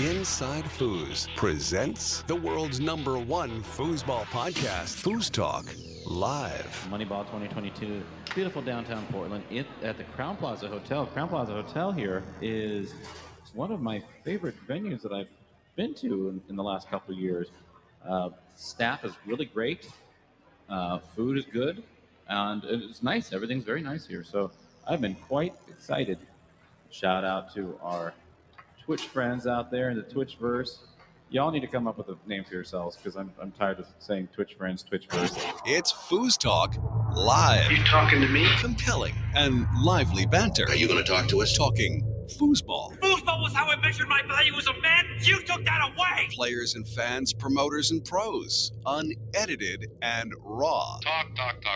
InsideFoos presents the world's #1 foosball podcast, FoosTalk Live. Moneyball 2022, beautiful downtown Portland at the Crowne Plaza Hotel. Crowne Plaza Hotel here is one of my favorite venues that I've been to in the last couple of years. Staff is really great. Food is good. And it's nice. Everything's very nice here. So I've been quite excited. Shout out to our Twitch friends out there in the Twitchverse. Y'all need to come up with a name for yourselves because I'm tired of saying Twitch friends, Twitchverse. It's FoosTalk Live. You talking to me? Compelling and lively banter. Are you going to talk to us? Talking foosball. Foosball was how I measured my value as a man. You took that away. Players and fans, promoters and pros. Unedited and raw. Talk.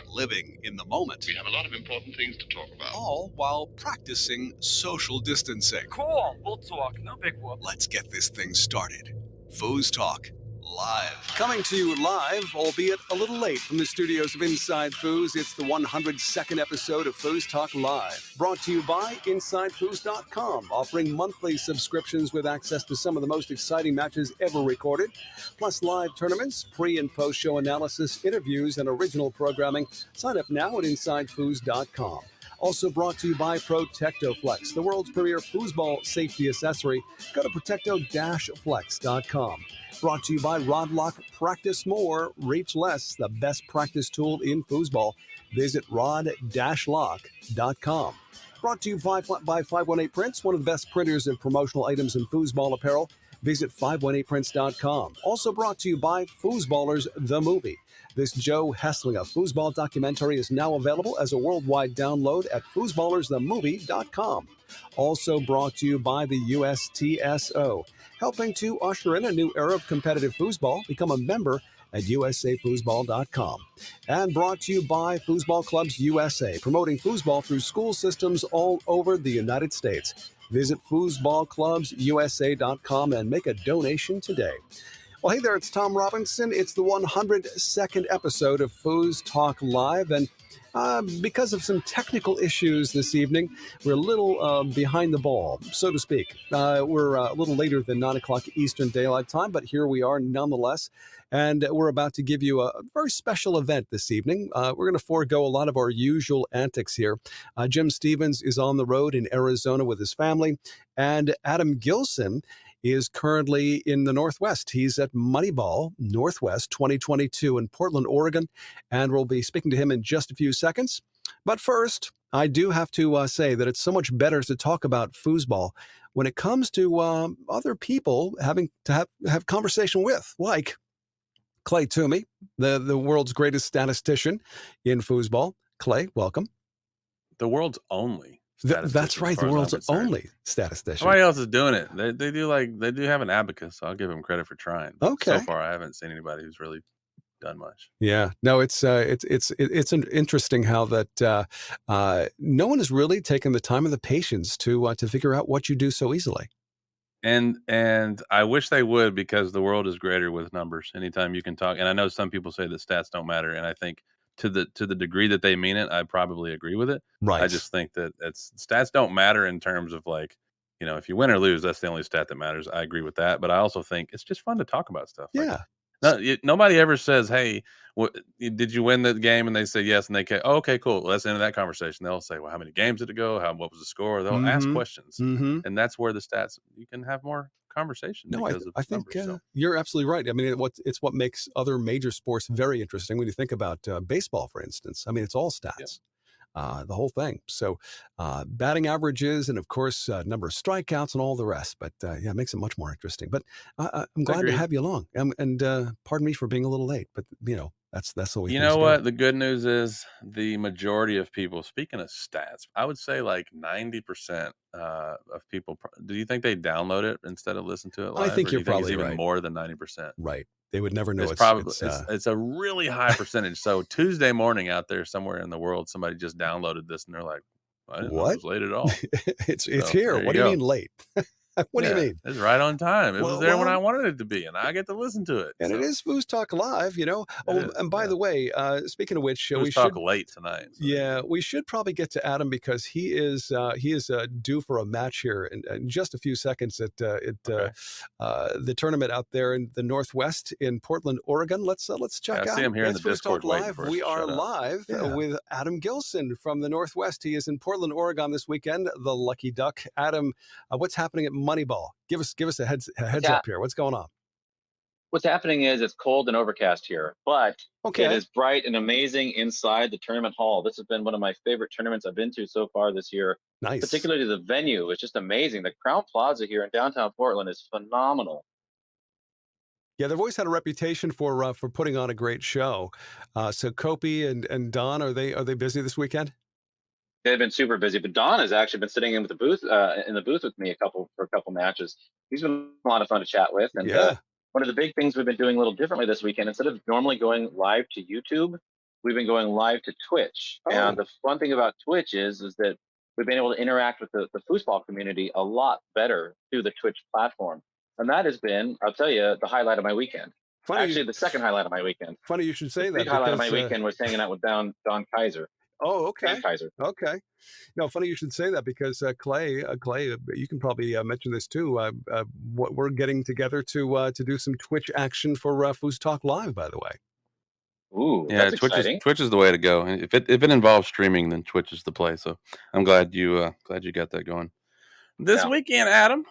Living in the moment. We have a lot of important things to talk about. All while practicing social distancing. Cool. We'll talk. No big whoop. Let's get this thing started. FoosTalk Live. Coming to you live, albeit a little late from the studios of InsideFoos, it's the 102nd episode of FoosTalk Live. Brought to you by InsideFoos.com, offering monthly subscriptions with access to some of the most exciting matches ever recorded, plus live tournaments, pre- and post-show analysis, interviews, and original programming. Sign up now at InsideFoos.com. Also brought to you by ProtectoFlex, the world's premier foosball safety accessory. Go to protecto-flex.com. Brought to you by Rodlock. Practice more, reach less. The best practice tool in foosball. Visit rod-lock.com. Brought to you by 518 Prints, one of the best printers of promotional items in foosball apparel. Visit 518prints.com. Also brought to you by Foosballers, the movie. This Joe Hesslinger foosball documentary is now available as a worldwide download at foosballersthemovie.com. Also brought to you by the USTSO, helping to usher in a new era of competitive foosball. Become a member at usafoosball.com. And brought to you by Foosball Clubs USA, promoting foosball through school systems all over the United States. Visit foosballclubsusa.com and make a donation today. Well, hey there, it's Tom Robinson. It's the 102nd episode of FoosTalk Live, and because of some technical issues this evening, we're a little behind the ball, so to speak. We're a little later than 9 o'clock Eastern Daylight Time, but here we are nonetheless, and we're about to give you a very special event this evening. We're going to forego a lot of our usual antics here. Jim Stevens is on the road in Arizona with his family, and Adam Gilson is currently in the Northwest. He's at Moneyball Northwest 2022 in Portland, Oregon, and we'll be speaking to him in just a few seconds. But first, I do have to say that it's so much better to talk about foosball when it comes to other people having to have conversation with, like Clay Toomey, the world's greatest statistician in foosball. Clay, welcome. The world's only. That's right. The world's only statistician. Somebody else is doing it. They do have an abacus. So I'll give them credit for trying. But okay. So far, I haven't seen anybody who's really done much. Yeah. No, it's interesting how that no one has really taken the time and the patience to figure out what you do so easily. And I wish they would, because the world is greater with numbers. Anytime you can talk, and I know some people say that stats don't matter, and I think to the degree that they mean it, I probably agree with it. Right. I just think that stats don't matter in terms of, like, you know, if you win or lose, that's the only stat that matters. I agree with that, but I also think it's just fun to talk about stuff. Yeah. Nobody ever says, "Hey, did you win the game?" And they say yes, and they say, "Oh, okay, cool. Well, that's the end of that conversation." They'll say, "Well, how many games did it go? What was the score?" They'll ask questions, and that's where the stats, you can have more conversation. No, I think numbers, you're absolutely right. I mean, it's what makes other major sports very interesting. When you think about baseball, for instance, I mean, it's all stats. The whole thing. So batting averages and, of course, number of strikeouts and all the rest. But yeah, it makes it much more interesting. But I'm glad to have you along. And pardon me for being a little late, but, you know, that's the way. You know what? The good news is the majority of people, speaking of stats, I would say like 90% of people. Do you think they download it instead of listen to it live? I think you're probably it's even right. more than 90%. Right. They would never know. It's a really high percentage. So Tuesday morning out there somewhere in the world, somebody just downloaded this and they're like, I didn't know it was late at all. It's here. What do you mean late? What do you mean? It's right on time. It was there when I Well, wanted it to be, and I get to listen to it. and it is FoosTalk Live, you know. It Oh, is. and by the way, speaking of which, It was we talk should. late tonight. So Yeah, we should probably get to Adam because he is due for a match here in just a few seconds at the tournament out there in the Northwest in Portland, Oregon. Let's check I out. see him here in It's the Discord FoosTalk waiting Live. for us We to are shut up. live with Adam Gilson from the Northwest. He is in Portland, Oregon this weekend. The Lucky Duck. Adam, what's happening at Moneyball? Give us a heads up here. What's going on? What's happening is it's cold and overcast here, but it is bright and amazing inside the tournament hall. This has been one of my favorite tournaments I've been to so far this year. Nice. Particularly the venue is just amazing. The Crowne Plaza here in downtown Portland is phenomenal. Yeah, they've always had a reputation for putting on a great show. So Kopi and Don, are they busy this weekend? They've been super busy, but Don has actually been sitting in the booth with me for a couple matches. He's been a lot of fun to chat with, and one of the big things we've been doing a little differently this weekend, instead of normally going live to YouTube, we've been going live to Twitch. And the fun thing about Twitch is that we've been able to interact with the foosball community a lot better through the Twitch platform. And that has been, I'll tell you, the highlight of my weekend. Actually, the second highlight of my weekend. Funny you should say that. The big highlight of my weekend was hanging out with Don Kaiser. Oh, okay. Dan Kaiser. Okay. No, funny you should say that because Clay, you can probably mention this too. We're getting together to do some Twitch action for FoosTalk Live, by the way. Ooh, yeah, that's exciting. Twitch is the way to go. And if it involves streaming, then Twitch is the play. So I'm glad you got that going this weekend, Adam.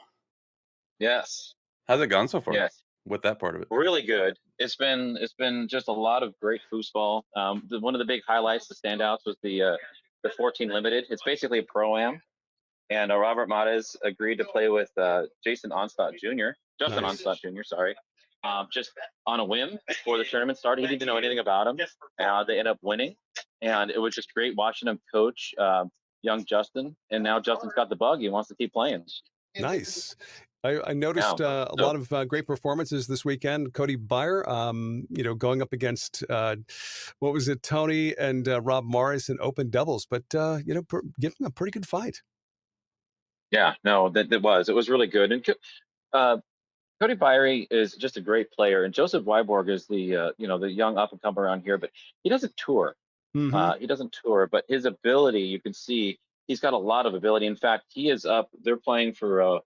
Yes. How's it gone so far? Yes. With that part of it. Really good. It's been just a lot of great foosball. One of the big highlights, the standouts, was the 14 limited. It's basically a pro-am, and Robert Mates agreed to play with Justin Onstadt Jr., sorry, just on a whim before the tournament started. He didn't know anything about him. They ended up winning, and it was just great watching him coach young Justin. And now Justin's got the bug. He wants to keep playing. Nice. I noticed a lot of great performances this weekend. Cody Beyer, going up against Tony and Rob Morris in open doubles, but giving a pretty good fight. Yeah, no, it was really good. And Cody Beyer is just a great player, and Joseph Weiborg is the young up and comer around here, but he doesn't tour. He doesn't tour, but his ability, you can see, he's got a lot of ability. In fact, he is up. They're playing for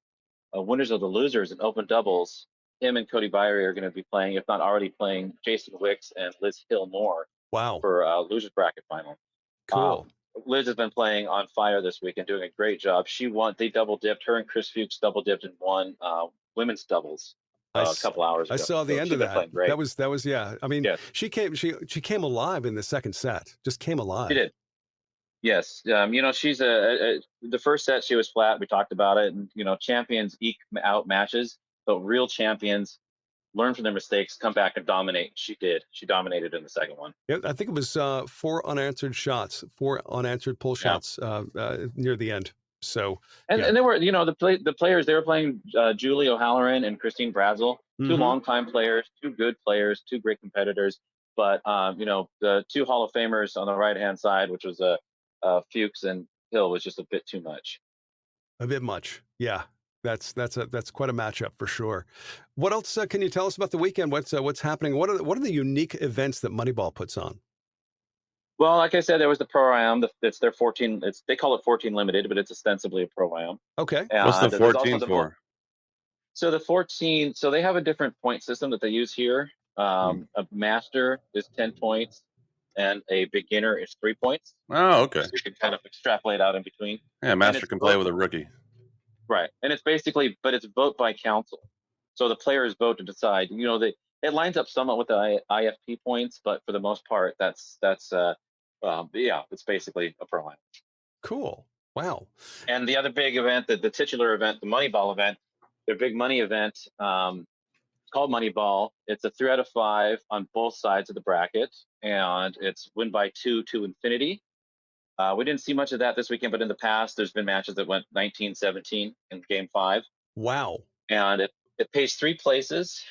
winners of the losers in open doubles. Him and Cody Beyer are going to be playing, if not already playing, Jason Wicks and Liz Hill-Moore for losers bracket final. Cool. Liz has been playing on fire this week and doing a great job. She won. They double dipped. Her and Chris Fuchs double dipped and won women's doubles a couple hours ago. I saw the end of that. That was yeah. I mean, she came alive in the second set. Just came alive. She did. Yes, she's the first set she was flat. We talked about it, and champions eke out matches, but real champions learn from their mistakes, come back and dominate. She did. She dominated in the second one. Yeah, I think it was 4 unanswered pull shots near the end. So and they were the players they were playing Julie O'Halloran and Christine Brazel, two longtime players, two good players, two great competitors. But the two Hall of Famers on the right hand side, which was Fuchs and Hill, was just a bit too much. A bit much, yeah. That's quite a matchup for sure. What else can you tell us about the weekend? What's happening? What are the unique events that Moneyball puts on? Well, like I said, there was the pro-am. It's their 14. They call it 14 limited, but it's ostensibly a pro-am. Okay. What's the 14 for? So the 14. So they have a different point system that they use here. A master is 10 points, and a beginner is 3 points. Oh, okay. So you can kind of extrapolate out in between. Yeah, master can play with a rookie. Right, and it's basically, but it's vote by council. So the players vote to decide. It lines up somewhat with the IFP points, but for the most part, it's basically a pro-am. Cool. Wow. And the other big event, the titular event, the Moneyball event, their big money event, it's called Moneyball. It's a 3 out of 5 on both sides of the bracket, and it's win by 2 to infinity. We didn't see much of that this weekend, but in the past, there's been matches that went 19-17 in game 5. Wow. And it pays 3 places.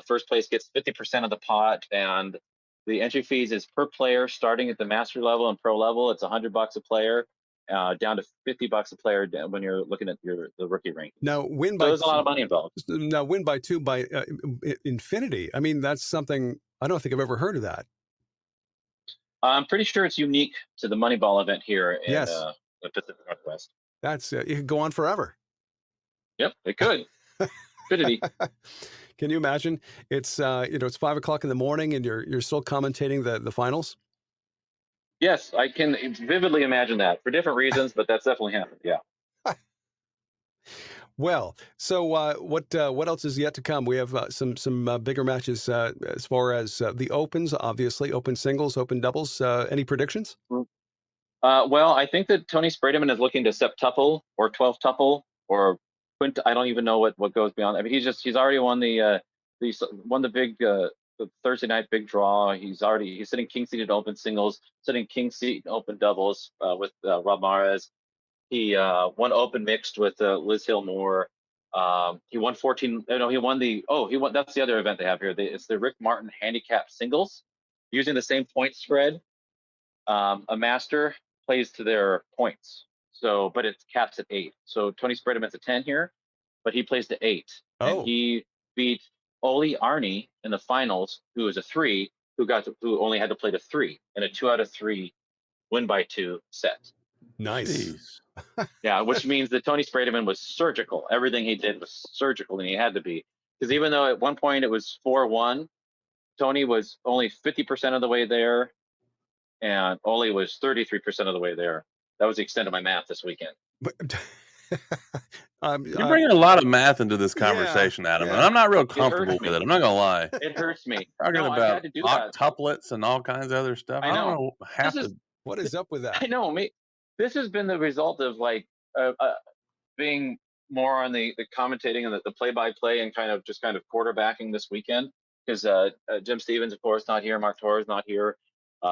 First place gets 50% of the pot, and the entry fees is per player starting at the master level and pro level. It's $100 a player. down to $50 a player when you're looking at the rookie ranking. Now, So there's a lot of money involved. Now, win by 2 by infinity. I mean, that's something I don't think I've ever heard of that. I'm pretty sure it's unique to the Moneyball event here in Yes. the Pacific Northwest. That's it could go on forever. Yep, it could. Infinity. Can you imagine? It's it's 5 o'clock in the morning and you're still commentating the finals. Yes, I can vividly imagine that for different reasons, but that's definitely happened. Yeah. Well, so what else is yet to come? We have some bigger matches as far as the opens, obviously, open singles, open doubles. Any predictions? Well, I think that Tony Sprademan is looking to septuple or 12-tuple or quint. I don't even know what goes beyond. I mean, he's already won the big the Thursday night big draw. He's sitting king seat at open singles, sitting king seat in open doubles with Rob Mares. He won open mixed with Liz Hill Moore. He won 14. He won. That's the other event they have here. It's the Rick Martin handicap singles, using the same point spread. A master plays to their points, but it caps at 8. So Tony Sprademan's a 10 here, but he plays to 8, and he beat Oli Arnie in the finals, who is a 3, who only had to play to 3 in a 2 out of 3 win by 2 set. Nice. Yeah, which means that Tony Sprademan was surgical. Everything he did was surgical, and he had to be, because even though at one point it was 4-1, Tony was only 50% of the way there, and Oli was 33% of the way there. That was the extent of my math this weekend. But, you're bringing a lot of math into this conversation, Adam, and I'm not real comfortable with it. I'm not gonna lie. It hurts me. Talking about octuplets and all kinds of other stuff. I don't know. What is up with that? I know. This has been the result of being more on the commentating and the play-by-play and kind of quarterbacking this weekend, because Jim Stevens, of course, not here. Mark Torres not here.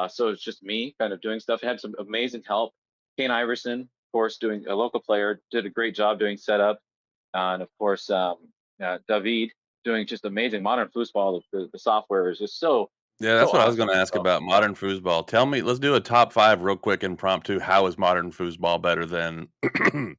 So it's just me kind of doing stuff. I had some amazing help. Kane Iverson, of course, doing a local player, did a great job doing setup. And of course, David doing just amazing. Modern Foosball, the software is just so. Yeah, that's what I was going to ask about Modern Foosball. Tell me, let's do a top 5 real quick impromptu. How is Modern Foosball better than, I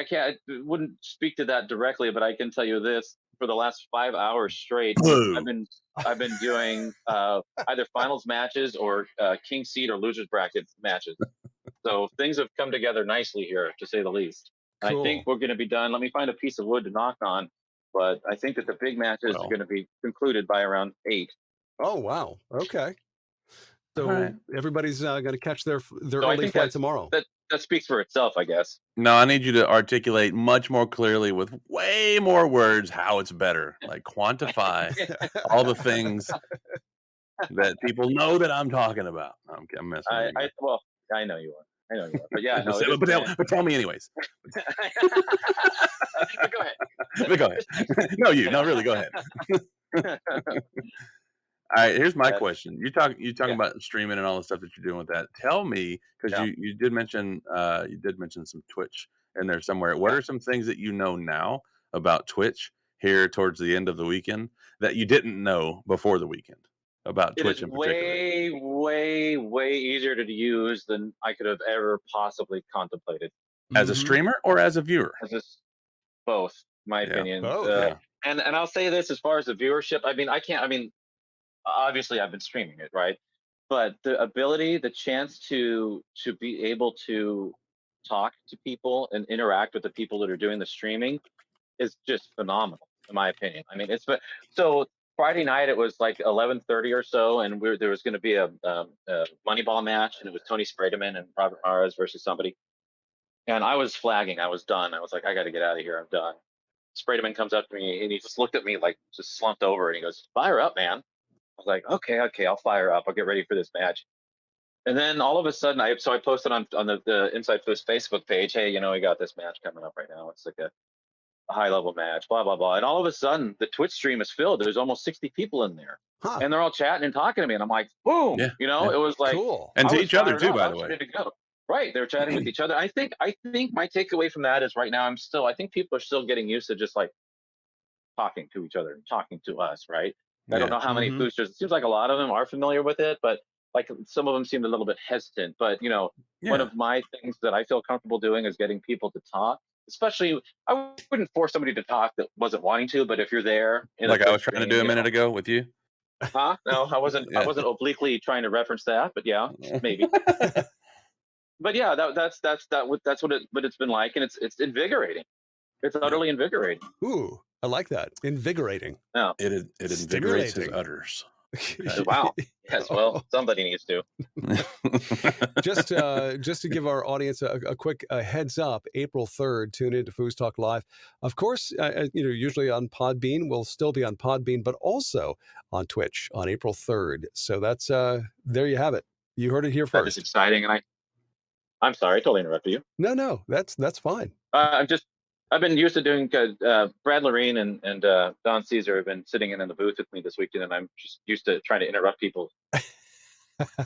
can't, I wouldn't speak to that directly, but I can tell you this: for the last 5 hours straight, I've been doing either finals matches or king seed or losers bracket matches. So things have come together nicely here, to say the least. Cool. I think we're going to be done. Let me find a piece of wood to knock on, but I think that the big matches are going to be concluded by around 8. Oh wow! Okay. So everybody's going to catch their early flight tomorrow. That speaks for itself, I guess. No, I need you to articulate much more clearly with way more words how it's better. Like quantify all the things that people know that I'm talking about. I'm messing with you. I know you are. But yeah, no. but tell me anyways. Go ahead. Go ahead. No, really, go ahead. All right, here's my question. You're talking about streaming and all the stuff that you're doing with that. Tell me, because you did mention some Twitch in there somewhere. What are some things that you know now about Twitch here towards the end of the weekend that you didn't know before the weekend about Twitch in particular? Way, way, way easier to use than I could have ever possibly contemplated. As a streamer or as a viewer? Both, my opinion. Both. And I'll say this as far as the viewership. Obviously I've been streaming it, right? But the ability, the chance to be able to talk to people and interact with the people that are doing the streaming is just phenomenal, in my opinion. I mean, so Friday night it was like 11:30 or so, and there was going to be a Moneyball match, and it was Tony Sprademan and Robert Mares versus somebody. And I was flagging. I was done. I was like, I got to get out of here. I'm done. Sprademan comes up to me, and he just looked at me like just slumped over, and he goes, "Fire up, man." I was like, okay, I'll fire up. I'll get ready for this match. And then all of a sudden, I posted on the InsideFoos Facebook page, hey, we got this match coming up right now. It's like a high-level match, blah, blah, blah. And all of a sudden, the Twitch stream is filled. There's almost 60 people in there. Huh. And they're all chatting and talking to me. And I'm like, boom. It was like. Cool. And to each other, too, by the way. Right. They're chatting with each other. I think my takeaway from that is right now, I think people are still getting used to just like talking to each other and talking to us, right? I don't know how many boosters. It seems like a lot of them are familiar with it, but like some of them seemed a little bit hesitant, but one Yeah. of my things that I feel comfortable doing is getting people to talk. Especially, I wouldn't force somebody to talk that wasn't wanting to, but if you're there in the Like I was first trying to game, do a minute ago with you. huh? No, I wasn't. I Yeah. wasn't obliquely trying to reference that, but yeah, maybe. But yeah, that's what it's been like, and it's invigorating. It's utterly invigorating. Ooh, I like that. Invigorating. No, It invigorates his Stimulating. udders. okay. Wow. Yes. Well, somebody needs to. just to give our audience a quick heads up, April 3rd, tune in to FoosTalk Live. Of course, usually on Podbean. We'll still be on Podbean, but also on Twitch on April 3rd. So that's there you have it. You heard it here That is first. exciting, and I'm sorry, I totally interrupted you. No, that's fine. I've been used to doing Brad Lorene and Don Caesar have been sitting in the booth with me this weekend, and I'm just used to trying to interrupt people.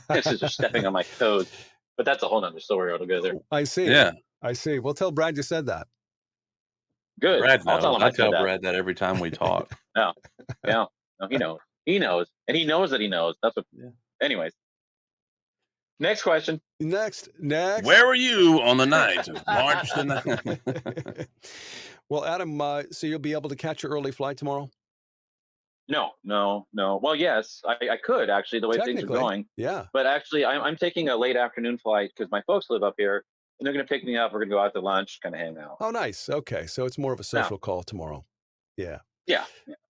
This is just stepping on my toes, but that's a whole nother story altogether. I see. Yeah. I see. Well, tell Brad you said that. Good. Brad knows. I'll tell him I I said tell that. Brad that every time we talk. No, he knows. He knows, and he knows that he knows. That's what. Yeah. Anyways, next question. Next. Where were you on the night of March the 9th? Well, Adam, so you'll be able to catch your early flight tomorrow? No. Well, yes, I could actually, the way things are Technically, going. yeah. But actually, I'm taking a late afternoon flight because my folks live up here, and they're going to pick me up. We're going to go out to lunch, kind of hang out. Oh, nice. Okay, so it's more of a social call tomorrow. Yeah. Yeah.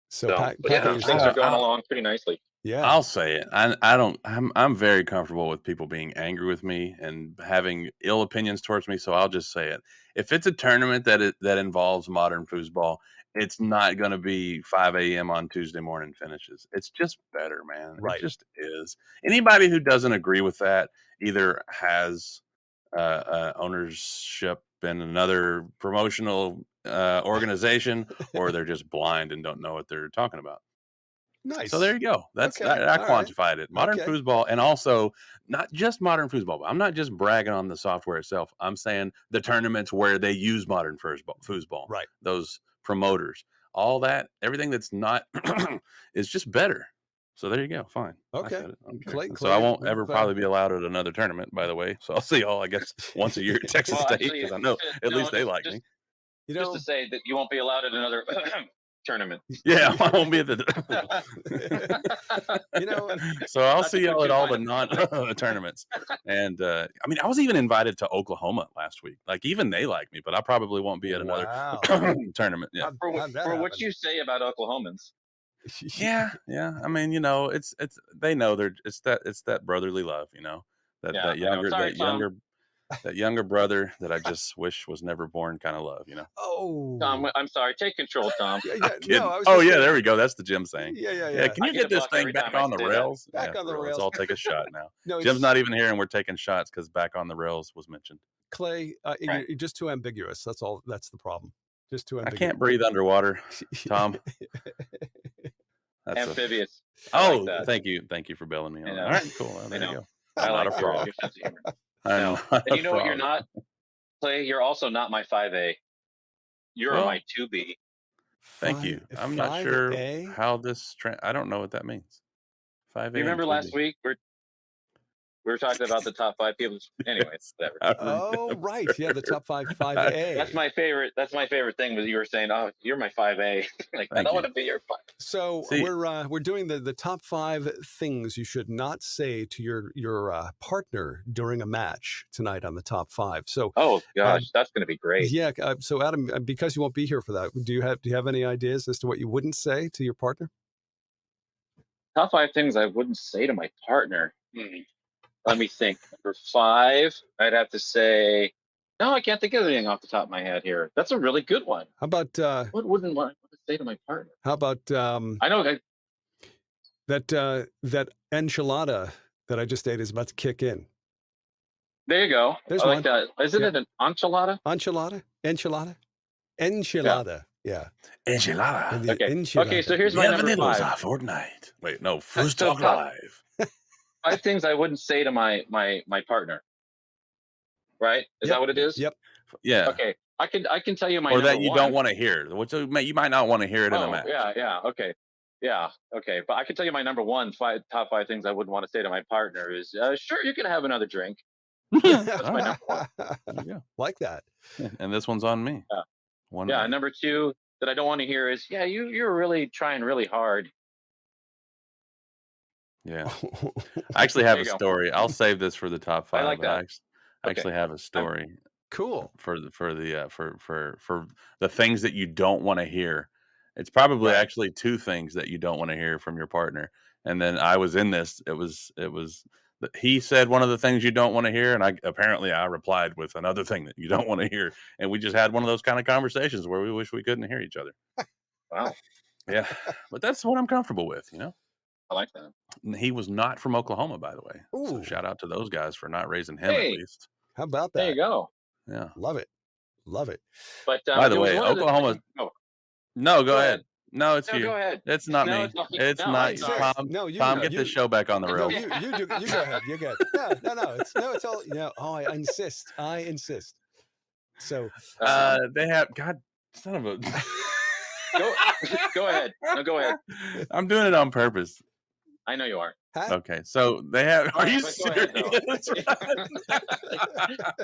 So, But yeah, things are going along pretty nicely. Yeah. I'll say it. I'm very comfortable with people being angry with me and having ill opinions towards me. So I'll just say it. If it's a tournament that involves modern foosball, it's not going to be 5 a.m. on Tuesday morning finishes. It's just better, man. Right. It just is. Anybody who doesn't agree with that either has ownership in another promotional organization, or they're just blind and don't know what they're talking about. Nice. So there you go. That's Okay. I All quantified it. Modern Okay. foosball, and also not just modern foosball. But I'm not just bragging on the software itself. I'm saying the tournaments where they use modern foosball. Right. Those promoters, all that, everything that's not is just better. So there you go. Fine. Okay. I said it. I don't care. Clay- So I won't Clay, ever probably be allowed at another tournament, by the way. So I'll see y'all, I guess, once a year at Texas Well, State, actually, because I know at least they like just, me. You just know, to say that you won't be allowed at another tournament. Yeah, I won't be at the. you know, So I'll Not to see y'all put at you all in the a- non-tournaments. And I mean, I was even invited to Oklahoma last week. Like even they like me, but I probably won't be at another Wow. tournament. Yeah, For How'd that what happen? you say about Oklahomans. yeah. I mean, it's they know it's that brotherly love, that Yeah, that I know. younger Sorry, that Tom. younger that younger brother that I just wish was never born kind of love, Oh. Tom, I'm sorry. Take control, Tom. Yeah, Kidding. no, I was Oh just yeah, gonna- there we go. That's the Jim saying. Yeah. Yeah, can I you get get this a buck thing every back time I on the say that. rails? Back Yeah, on the for real. rails. So I'll take a shot now. No, Jim's it's- not even here, and we're taking shots because back on the rails was mentioned. Clay, Right. you're just too ambiguous. That's all. That's the problem. Just too I ambiguous. can't breathe underwater, Tom. That's Amphibious. Oh, that. thank you for bailing me on. I that. know. All right, cool. Well, I there know. you go. I I'm like not a frog. your sense of humor. I'm No. not And a you know what you're frog. not, Clay? You're also not my 5A. You're Well, my 2B. Thank you. I'm not sure 5A? how this. I don't know what that means. 5A. You remember last week we were talking about the top 5 people. Anyways, whatever. Oh, right. Yeah, the top 5A. That's my favorite. That's my favorite thing was you were saying, "Oh, you're my 5A." Like I Thank don't you. want to be your 5. So See- we're doing the top 5 things you should not say to your partner during a match tonight on the top 5. So Oh gosh, that's going to be great. yeah. So Adam, because you won't be here for that, do you have any ideas as to what you wouldn't say to your partner? Top 5 things I wouldn't say to my partner. Let me think. Number 5, I'd have to say. No, I can't think of anything off the top of my head here. That's a really good one. How about What wouldn't I say to my partner? how about I know that enchilada that I just ate is about to kick in? there you go. There's I one. like that. Isn't Yeah. it an enchilada? Enchilada. Yeah. Enchilada. The Okay. enchilada. Okay, so here's my number Bienvenidos 5. a Fortnite. Wait, no, So FoosTalk top- Live. 5 things I wouldn't say to my partner. Right? Is that what it is? Yep. Yeah. Okay. I can tell you my Or number that you 1. don't want to hear. Which you might not want to hear it in a Oh, match. yeah. Okay. Yeah. Okay. But I can tell you my top 5 things I wouldn't want to say to my partner is, sure, you can have another drink. That's my number 1. There you go. Like that. And this one's on me. Yeah. Number 2 that I don't want to hear is, yeah, you're really trying really hard. Yeah. I actually have There a you go. story. I'll save this for the top 5. I like that. I actually have a story Cool. for the things that you don't want to hear. It's probably Right. actually 2 things that you don't want to hear from your partner. And then I was in this. He said one of the things you don't want to hear, and I replied with another thing that you don't want to hear, and we just had one of those kind of conversations where we wish we couldn't hear each other. Wow. Yeah, but that's what I'm comfortable with, you know. I like that. And he was not from Oklahoma, by the way. So Ooh. shout out to those guys for not raising him Hey. at least. How about that? There you go. Yeah. Love it. Love it. But By the way, Oklahoma. No, go ahead. No, it's No, you. go ahead. It's not No, me. it's not me. It's No, not it's you. not. Tom, No, you Tom, go. get this show back on the No, road. you do. You go ahead. You're good. No. It's all. Oh, I insist. So They have God, son of a. Go ahead. No, go ahead. I'm doing it on purpose. I know you are. Huh? Okay, so they have. Are you Go serious? ahead,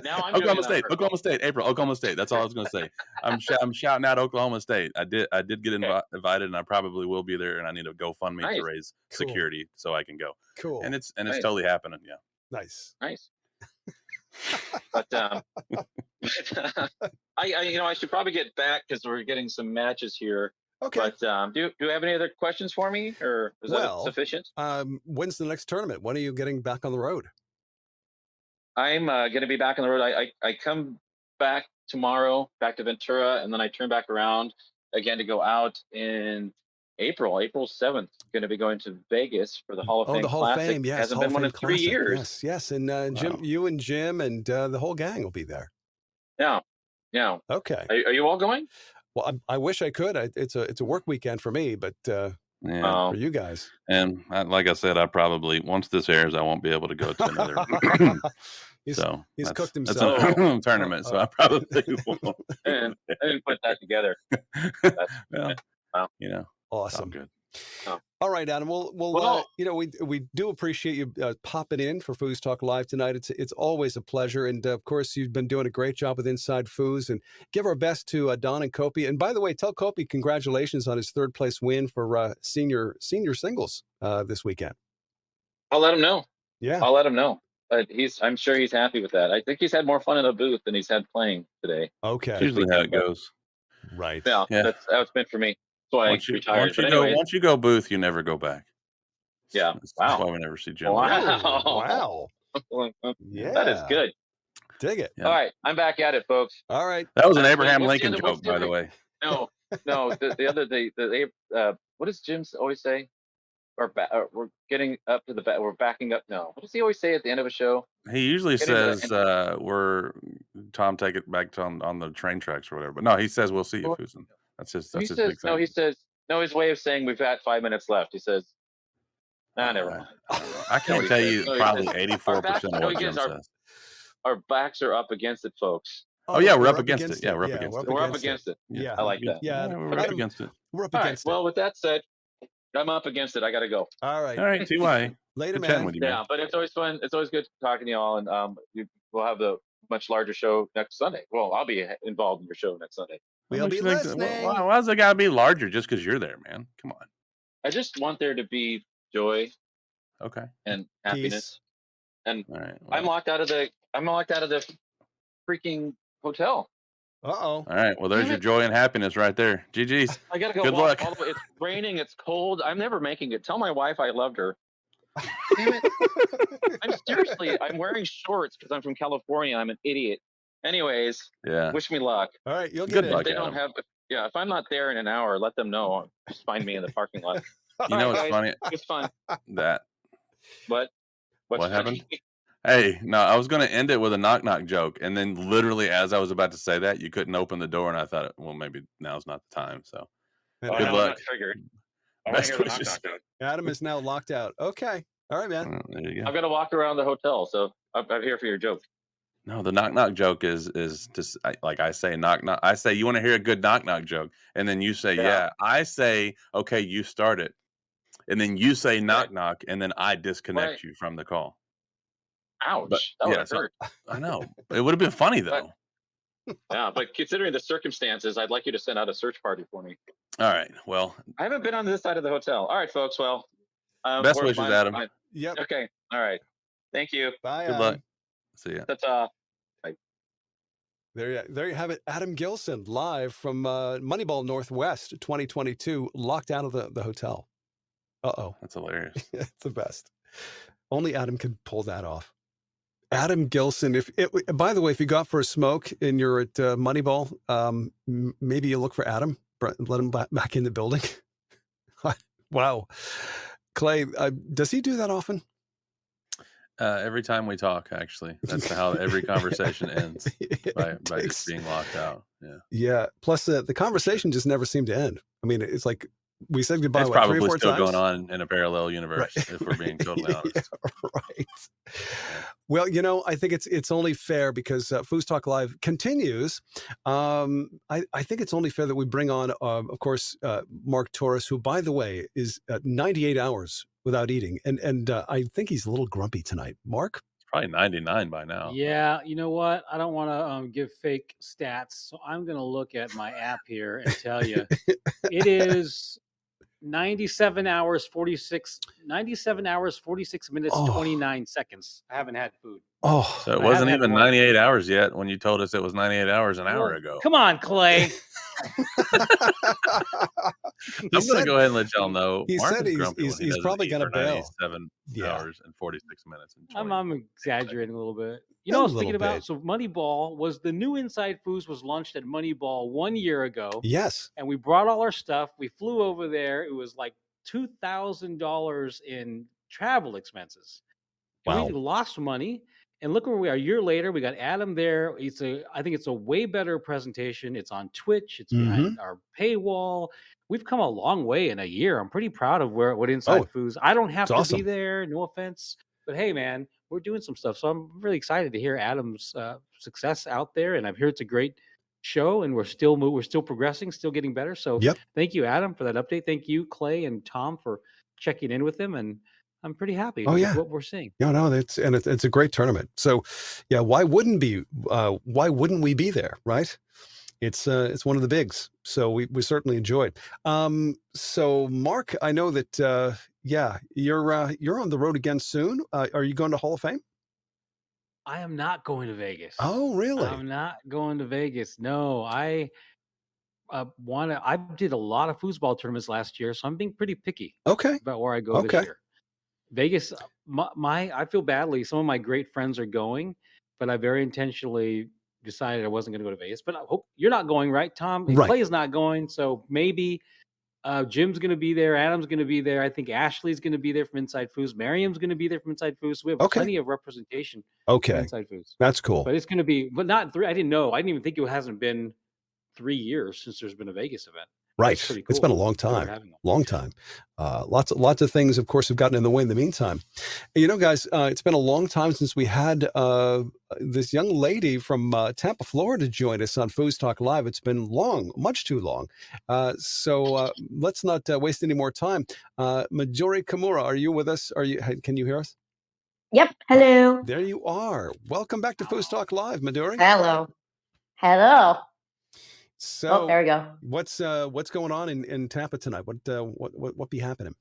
Now I'm doing it on purpose. Oklahoma State, April, Oklahoma State. That's all I was going to say. I'm shouting out Oklahoma State. I did get invited, and I probably will be there. And I need a GoFundMe to raise security so I can go. Cool. And it's totally happening. Yeah. Nice. But I should probably get back because we're getting some matches here. Okay. But do you have any other questions for me, or is that sufficient? When's the next tournament? When are you getting back on the road? I'm going to be back on the road. I come back tomorrow, back to Ventura, and then I turn back around again to go out in April 7th. Going to be going to Vegas for the Hall of Fame. The Hall Classic. of Fame, yes. Hasn't been one in 3 years. Yes. And Jim, you and Jim and the whole gang will be there. Yeah. Okay. Are you all going? Well, I wish I could. It's a work weekend for me, but for you guys. And like I said, I probably once this airs, I won't be able to go to another. He's cooked himself. That's a tournament, so I probably won't. I didn't put that together. Wow. Awesome. Good. All right, Adam. We do appreciate you popping in for FoosTalk Live tonight. It's always a pleasure, and of course, you've been doing a great job with InsideFoos. And give our best to Don and Kopi. And by the way, tell Kopi congratulations on his 3rd place win for senior singles this weekend. I'll let him know. Yeah, I'll let him know. I'm sure he's happy with that. I think he's had more fun in the booth than he's had playing today. Okay, it's usually how it goes. Right. Yeah. That's how it's been for me. Once you go booth, you never go back. Yeah. That's why we never see Jim. Wow. Yeah. That is good. Dig it. Yeah. All right. I'm back at it, folks. All right. That was an Abraham Lincoln joke, by the way. No. The other what does Jim always say? We're getting up to the back. We're backing up. No. What does he always say at the end of a show? He usually says, "We're Tom, take it back to on the train tracks or whatever." But no, he says, "We'll see you, Fusen." That's his big thing. No, he says, his way of saying we've got 5 minutes left. He says, never mind. I can't tell you probably 84% of what Jim says. Our backs are up against it, folks. Oh yeah, we're up against it. Yeah, we're up against it. We're up against it. Yeah, I like that. Yeah, we're up against it. We're up against it. Well, with that said, I'm up against it. I got to go. All right. TY. Later, man. With you, man. Yeah, but it's always fun. It's always good talking to you all, and we'll have the much larger show next Sunday. Well, I'll be involved in your show next Sunday. We'll be listening. Why does it got to be larger just because you're there, man? Come on. I just want there to be joy, and happiness. Peace. And I'm locked out of the freaking hotel. All right. Well, there's your joy and happiness right there. GG's. I gotta go. Good luck. All the way. It's raining. It's cold. I'm never making it. Tell my wife I loved her. Damn it. I'm wearing shorts because I'm from California. I'm an idiot. Anyways. Yeah. Wish me luck. All right. You'll get good it. luck. They don't have. Yeah. If I'm not there in an hour, let them know. Just find me in the parking lot. You know what's funny? It's fun. That. What happened? Hey, no, I was going to end it with a knock-knock joke, and then literally as I was about to say that, you couldn't open the door, and I thought, well, maybe now's not the time. So, good luck. I'm not triggered. Best wishes. Adam is now locked out. Okay. All right, man. There you go. I'm going to walk around the hotel, so I'm here for your joke. No, the knock-knock joke is just like I say knock-knock. I say, you want to hear a good knock-knock joke? And then you say, yeah. I say, okay, you start it. and then you say knock knock, and then I disconnect you from the call. But Ouch, that would yeah, have hurt. I know it would have been funny though. Yeah, but considering the circumstances, I'd like you to send out a search party for me. All right. Well, I haven't been on this side of the hotel. All right, folks. Well, best wishes, Adam. Yep. Okay. All right. Thank you. Bye. Good luck. See ya. Ta-ta. There you have it. Adam Gilson live from Moneyball Northwest 2022, locked out of the hotel. Uh-oh. That's hilarious. It's the best. Only Adam can pull that off. Adam Gilson. By the way, if you go out for a smoke and you're at Moneyball, maybe you look for Adam. Let him back in the building. Wow. Clay, does he do that often? Every time we talk, actually, that's how every conversation ends, by just being locked out. Yeah. Yeah. Plus, the conversation just never seemed to end. I mean, it's like we said goodbye. It's what, 3 probably or 4 still times? going on in a parallel universe, if we're being totally honest. Yeah, right. Well, I think it's only fair because FoosTalk Live continues. I think it's only fair that we bring on, of course, Mark Torres, who, by the way, is 98 hours without eating, and I think he's a little grumpy tonight. Mark? Probably 99 by now. Yeah, you know what? I don't want to give fake stats, so I'm going to look at my app here and tell you it is 97 hours 46 minutes 29 seconds. I haven't had food. Oh, so it wasn't even 98 hours yet when you told us it was 98 hours an hour ago. Come on, Clay. I'm going to go ahead and let y'all know. He Mark said is grumpy when he's probably going to bail. 97 hours and 46 minutes. And I'm exaggerating a little bit. You know what I was thinking about? So Moneyball was the new InsideFoos was launched at Moneyball 1 year ago. Yes. And we brought all our stuff. We flew over there. It was like $2,000 in travel expenses. Wow. And we lost money. And look where we are. A year later, we got Adam there. I think it's a way better presentation. It's on Twitch. It's behind our paywall. We've come a long way in a year. I'm pretty proud of what InsideFoos. I don't have to be there. No offense. But hey, man, we're doing some stuff. So I'm really excited to hear Adam's success out there. And I've heard it's a great show, and we're still progressing, still getting better. So thank you, Adam, for that update. Thank you, Clay and Tom, for checking in with him. And I'm pretty happy with what we're seeing. No, it's a great tournament. So, yeah, why wouldn't we be there, right? It's one of the bigs. So we certainly enjoyed. So Mark, I know that you're on the road again soon. Are you going to Hall of Fame? I am not going to Vegas. Oh, really? I'm not going to Vegas. No, I did a lot of foosball tournaments last year, so I'm being pretty picky. About where I go this year. Vegas, I feel badly. Some of my great friends are going, but I very intentionally decided I wasn't going to go to Vegas. But I hope you're not going, right, Tom? Right. Clay is not going, so maybe Jim's going to be there. Adam's going to be there. I think Ashley's going to be there from InsideFoos. Miriam's going to be there from InsideFoos. We have plenty of representation. From InsideFoos. That's cool. But it's going to be, but not 3. I didn't know. I didn't even think it hasn't been 3 years since there's been a Vegas event. Right. Cool. It's been a long time. Lots of things, of course, have gotten in the way in the meantime. You know, guys, it's been a long time since we had this young lady from Tampa, Florida join us on FoosTalk Live. It's been long, much too long. So let's not waste any more time. Midori Kimura, are you with us? Can you hear us? Yep. Hello. There you are. Welcome back to FoosTalk Live, Midori. Hello. So there we go. What's going on in Tampa tonight? What be happening?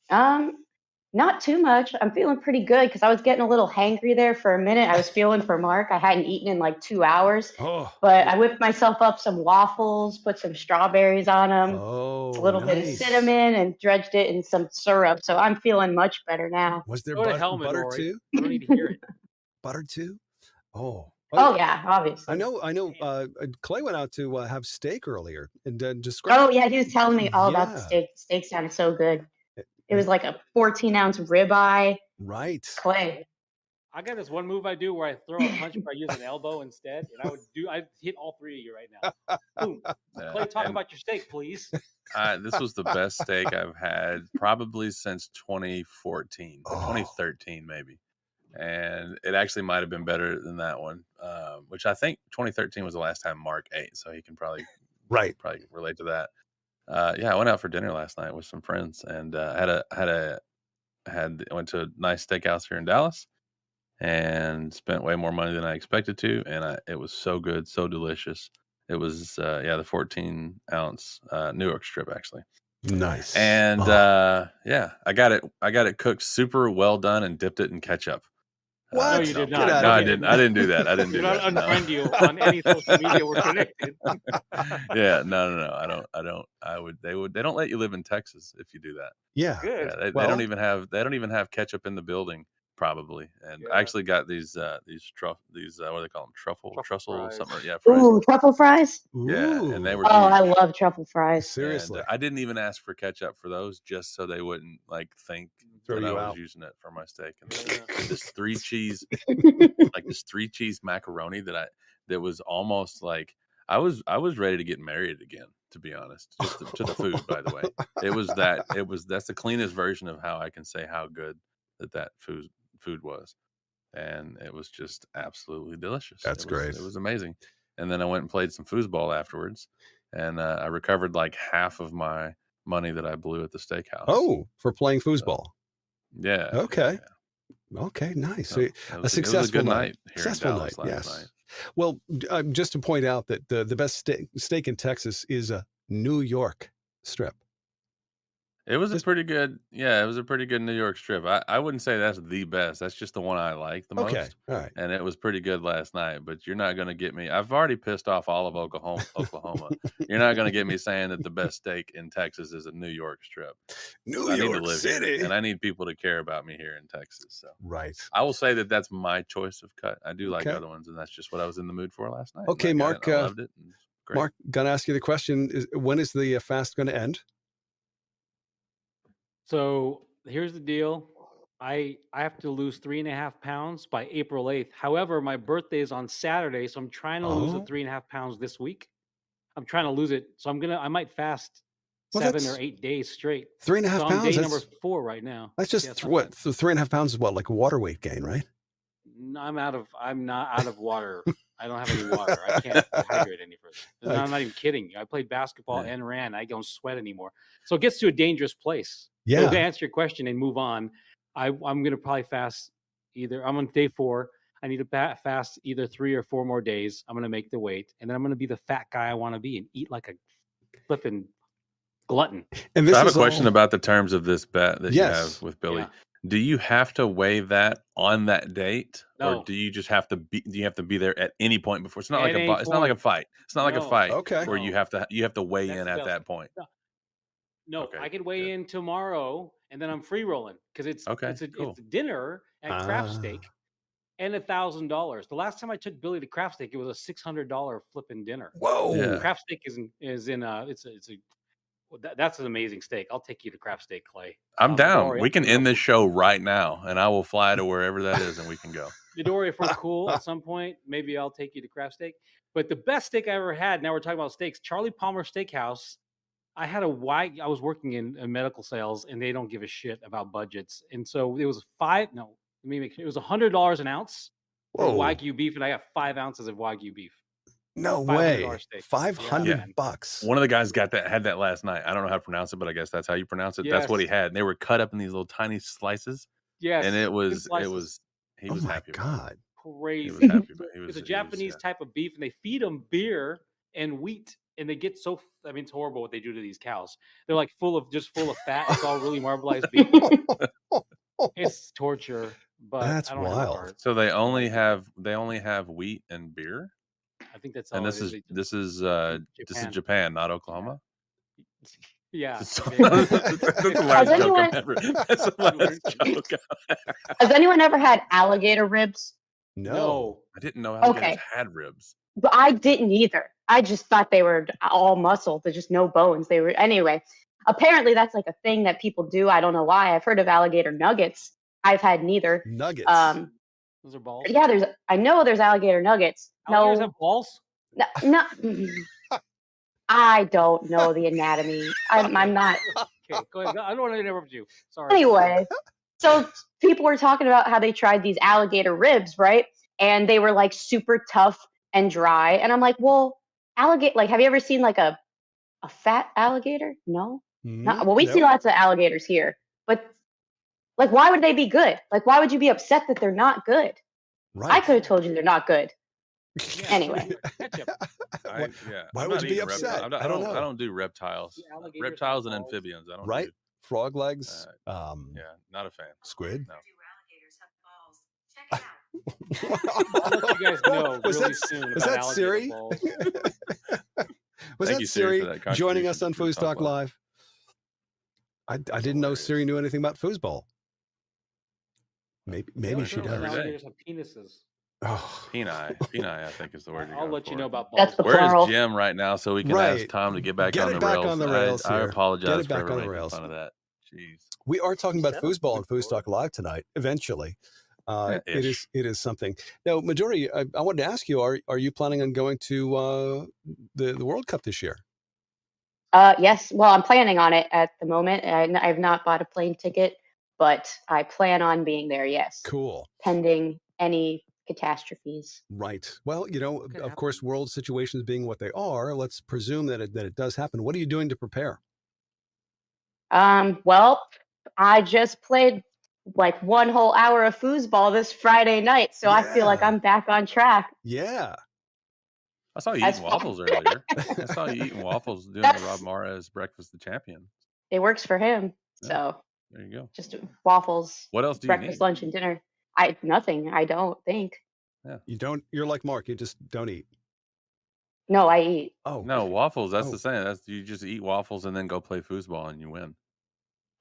Not too much. I'm feeling pretty good because I was getting a little hangry there for a minute. I was feeling for Mark. I hadn't eaten in like 2 hours. But I whipped myself up some waffles, put some strawberries on them, a little bit of cinnamon, and dredged it in some syrup. So I'm feeling much better now. Was there butter too? I don't need to hear it. Butter too? Oh yeah, obviously. I know. Clay went out to have steak earlier and described. Oh yeah, he was telling me all about the steak. The steak sounded so good. It was like a 14-ounce ribeye. Right. Clay. I got this one move I do where I throw a punch, but I use an elbow instead, and I'd hit all 3 of you right now. Boom. Clay, talk about your steak, please. This was the best steak I've had probably since 2014, 2013 maybe. And it actually might have been better than that one, which I think 2013 was the last time Mark ate, so he can probably relate to that. Yeah, I went out for dinner last night with some friends and went to a nice steakhouse here in Dallas and spent way more money than I expected to, and it was so good, so delicious. It was the 14-ounce New York strip actually. Nice. And yeah, I got it cooked super well done and dipped it in ketchup. No, you did not. No, I didn't. I didn't do that. I didn't do You're that. not unfriend you on any social media we're connected. Yeah, no. I don't. They don't let you live in Texas if you do that. Yeah. Good. Yeah, they don't even have ketchup in the building probably. And I actually got these what do they call them? Trussel fries. something. Yeah, fries. Ooh, truffle fries. Yeah, and they were Oh, I huge. love truffle fries. Seriously. And I didn't even ask for ketchup for those, just so they wouldn't think Throw that you I was out. using it for my steak. And this 3-cheese, this 3-cheese macaroni that was almost like I was ready to get married again, to be honest. Just to the food, by the way. That's the cleanest version of how I can say how good that food was. And it was just absolutely delicious. That's great. It was amazing. And then I went and played some foosball afterwards, and I recovered like half of my money that I blew at the steakhouse. Oh, for playing foosball. Yeah. Okay. Yeah. Okay, nice. So A successful it was a good night. here in Successful Dallas night, last yes. night. Well, just to point out that the best steak in Texas is a New York strip. It was a pretty good New York strip. I wouldn't say that's the best. That's just the one I like the Okay, most. all right. And it was pretty good last night, but you're not going to get me. I've already pissed off all of Oklahoma. You're not going to get me saying that the best steak in Texas is a New York strip. New I need to York live City. here, and I need people to care about me here in Texas. So Right. I will say that that's my choice of cut. I do like Okay. other ones, and that's just what I was in the mood for last night. Okay, And I got Mark. it, and I loved it. And it's great. Mark, gonna ask you the question: when is the fast going to end? So here's the deal. I have to lose 3.5 pounds by April 8th. However, my birthday is on Saturday, so I'm trying to lose the 3.5 pounds this week. I'm trying to lose it. So I might fast 7 or 8 days straight. 3.5 so pounds. I'm day number 4 right now. That's just what? So 3.5 pounds is what, like a water weight gain, right? I'm not out of water. I don't have any water. I can't hydrate any further. I'm not even kidding you. I played basketball and ran. I don't sweat anymore. So it gets to a dangerous place. Yeah. So to answer your question and move on, I'm going to probably fast I'm on day 4. I need to fast either 3 or 4 more days. I'm going to make the weight, and then I'm going to be the fat guy I want to be and eat like a flipping glutton. And so I have a question about the terms of this bet that you have with Billy. Yeah. Do you have to weigh that on that date, No. or do you just have to be? Do you have to be there at any point before? It's not At like any it's not like a fight. It's not like a No. fight Okay. where you have to weigh That's in the at best. that point. No, Okay, I can weigh in tomorrow, and then I'm free rolling because it's cool. it's dinner at Craft Steak and $1,000. The last time I took Billy to Craft Steak, it was a $600 flipping dinner. Whoa! Yeah. Craft Steak that's an amazing steak. I'll take you to Craft Steak, Clay. I'm down. Midori, We can end this show right now, and I will fly to wherever that is, and we can go. Midori, if we're cool at some point, maybe I'll take you to Craft Steak. But the best steak I ever had, now we're talking about steaks, Charlie Palmer Steakhouse. I was working in medical sales, and they don't give a shit about budgets. And so it was it was $100 an ounce for Wagyu beef, and I got 5 ounces of Wagyu beef. No way. Steak. $500. One of the guys had that last night. I don't know how to pronounce it, but I guess that's how you pronounce it. Yes. That's what he had. They were cut up in these little tiny slices. Yes. And he was oh my happy. God. Crazy. He was happy. It's a Japanese type of beef, and they feed them beer and wheat, and they get so. I mean, it's horrible what they do to these cows. They're like full of fat. It's all really marbleized beef. It's torture, but that's I don't wild. have a heart. So they only have wheat and beer. I think that's all. And this is Japan, not Oklahoma. Yeah. That's the last joke I've ever. That's the last joke. Has anyone ever had alligator ribs? No. I didn't know alligators had ribs. But I didn't either. I just thought they were all muscle. There's just no bones. Anyway. Apparently, that's like a thing that people do. I don't know why. I've heard of alligator nuggets. I've had neither. Nuggets. Those are balls. Yeah, I know there's alligator nuggets. Alligators have balls? No. I don't know the anatomy. I'm not. Okay, go ahead. I don't want to interrupt you. Sorry. Anyway, so people were talking about how they tried these alligator ribs, right? And they were like super tough and dry. And I'm like, well, alligator. Like, have you ever seen like a A fat alligator? No. Not, well, we see No? lots of alligators here, but like, why would they be good? Like, why would you be upset that they're not good? I Right. could have told you they're not good. Yeah, Anyway. ketchup. Why I'm would not you be eating upset? reptiles. I don't know. I don't do reptiles. The alligators Reptiles have and balls. amphibians. I don't Right? do. Frog legs. Yeah, not a fan. Squid. No. I'll let you guys know really soon was about that alligator Siri? balls. Was Thank that you, Siri, Siri for that joining us on contribution to FoosTalk Live? I didn't know Siri knew anything about foosball. Maybe she every does. day. Alligators have penises. Oh. Peni, I think is the word. I'll let you know about balls. That's the Where plural. is Jim right now so we can ask Tom to get back on the rails? On the rails I here. apologize Get it for back ever on the making rails. fun of that. Jeez. We are talking about Set up foosball and good FoosTalk Live tonight. Eventually, it Ish. is something. Now, Midori, I wanted to ask you: Are you planning on going to the World Cup this year? Yes. Well, I'm planning on it at the moment. I've not bought a plane ticket, but I plan on being there. Yes. Cool. Pending any catastrophes. Right. Well, you know, Could of happen. course, world situations being what they are, let's presume that it does happen. What are you doing to prepare? Well, I just played like one whole hour of foosball this Friday night, so I feel like Yeah. I'm back on track. Yeah. I saw you As eating far- waffles earlier. I saw you eating waffles doing the That's- Rob Mares Breakfast the Champion. It works for him. Yeah. So There you go. just waffles. What else do you Breakfast, need? lunch, and dinner. Nothing. I don't think. You're like Mark. You just don't eat. No, I eat. Oh No, waffles. That's Oh. the same. That's you just eat waffles and then go play foosball and you win.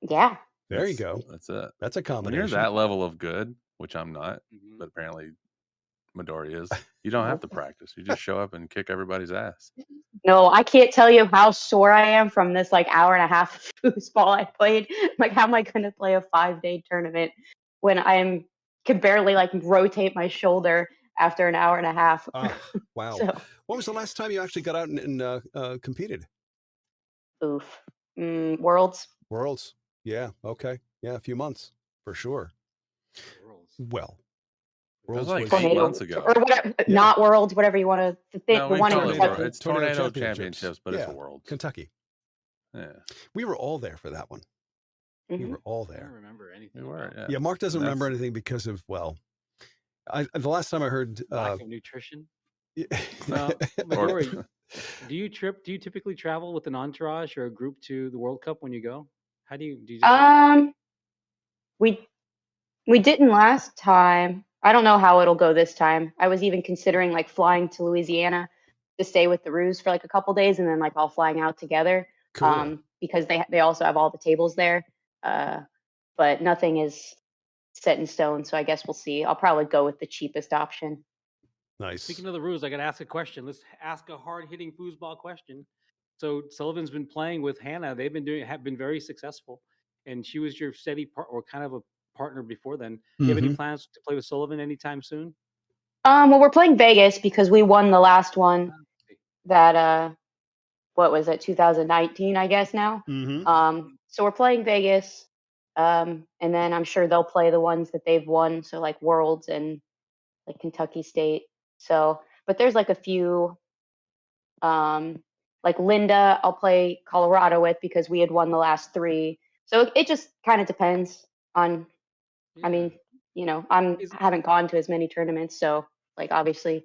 Yeah. There you go. That's it. That's a When combination. you're that level of good, which I'm not, Mhm. but apparently Midori is, you don't have to practice. You just show up and kick everybody's ass. No, I can't tell you how sore I am from this like hour and a half of foosball I played. Like, how am I going to play a 5-day tournament when can barely like rotate my shoulder after an hour and a half? Wow. So, When was the last time you actually got out and competed? oof. Worlds. Worlds. Yeah. Okay. Yeah. A few months for sure. Worlds. Well, It was Worlds like was 8 Tornado months ago. or whatever, not worlds, whatever you want to think. No, The we one in call it Kentucky. It's Tornado Championships, but it's Yeah. a world. Kentucky. Yeah, We were all there for that one. We Mhm. were all I don't there. remember anything. we were. about Yeah. Yeah. Mark doesn't And remember that's- anything because of the last time I heard. lack of nutrition. Yeah. Now, Or- Midori, do you typically travel with an entourage or a group to the World Cup when you go? How do you just We didn't last time. I don't know how it'll go this time. I was even considering like flying to Louisiana to stay with the Ruse for like a couple days and then like all flying out together. Cool. Because they also have all the tables there. But nothing is set in stone, so I guess we'll see. I'll probably go with the cheapest option. Nice. Speaking of the Ruse, I got to ask a question. Let's ask a hard-hitting foosball question. So Sullivan's been playing with Hannah. Have been very successful, and she was your steady or kind of a partner before then. Do you have any Mhm. plans to play with Sullivan anytime soon? Well, we're playing Vegas because we won the last one. That what was it, 2019? I guess now. Mhm. So we're playing Vegas, and then I'm sure they'll play the ones that they've won. So like Worlds and like Kentucky State. So, but there's like a few, like Linda, I'll play Colorado with because we had won the last 3. So it just kind of depends on. I mean, I haven't gone to as many tournaments, so like obviously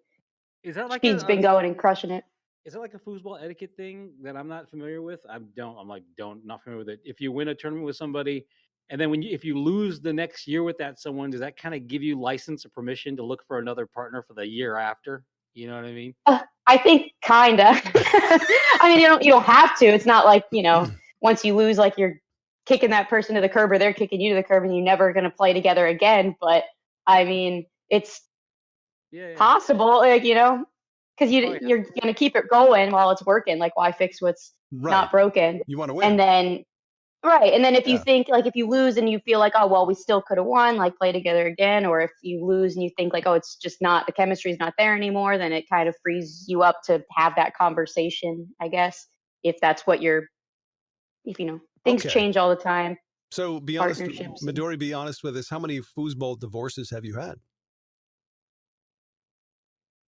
Is that like she's been going and crushing it. Is that like a foosball etiquette thing that I'm not familiar with? I'm not familiar with it. If you win a tournament with somebody, and then if you lose the next year with that someone, does that kind of give you license or permission to look for another partner for the year after? You know what I mean? I think kinda. I mean, you don't have to. It's not like once you lose, like you're kicking that person to the curb or they're kicking you to the curb, and you're never gonna play together again. But I mean, it's possible, like because you're gonna keep it going while it's working. Like, why fix what's not broken? You want to win. And then if you think like if you lose and you feel like, oh well, we still could have won, like play together again. Or if you lose and you think like, oh, it's just not, the chemistry's not there anymore, then it kind of frees you up to have that conversation, I guess, if that's what things change all the time. So be honest, Partnerships. Midori, be honest with us. How many foosball divorces have you had?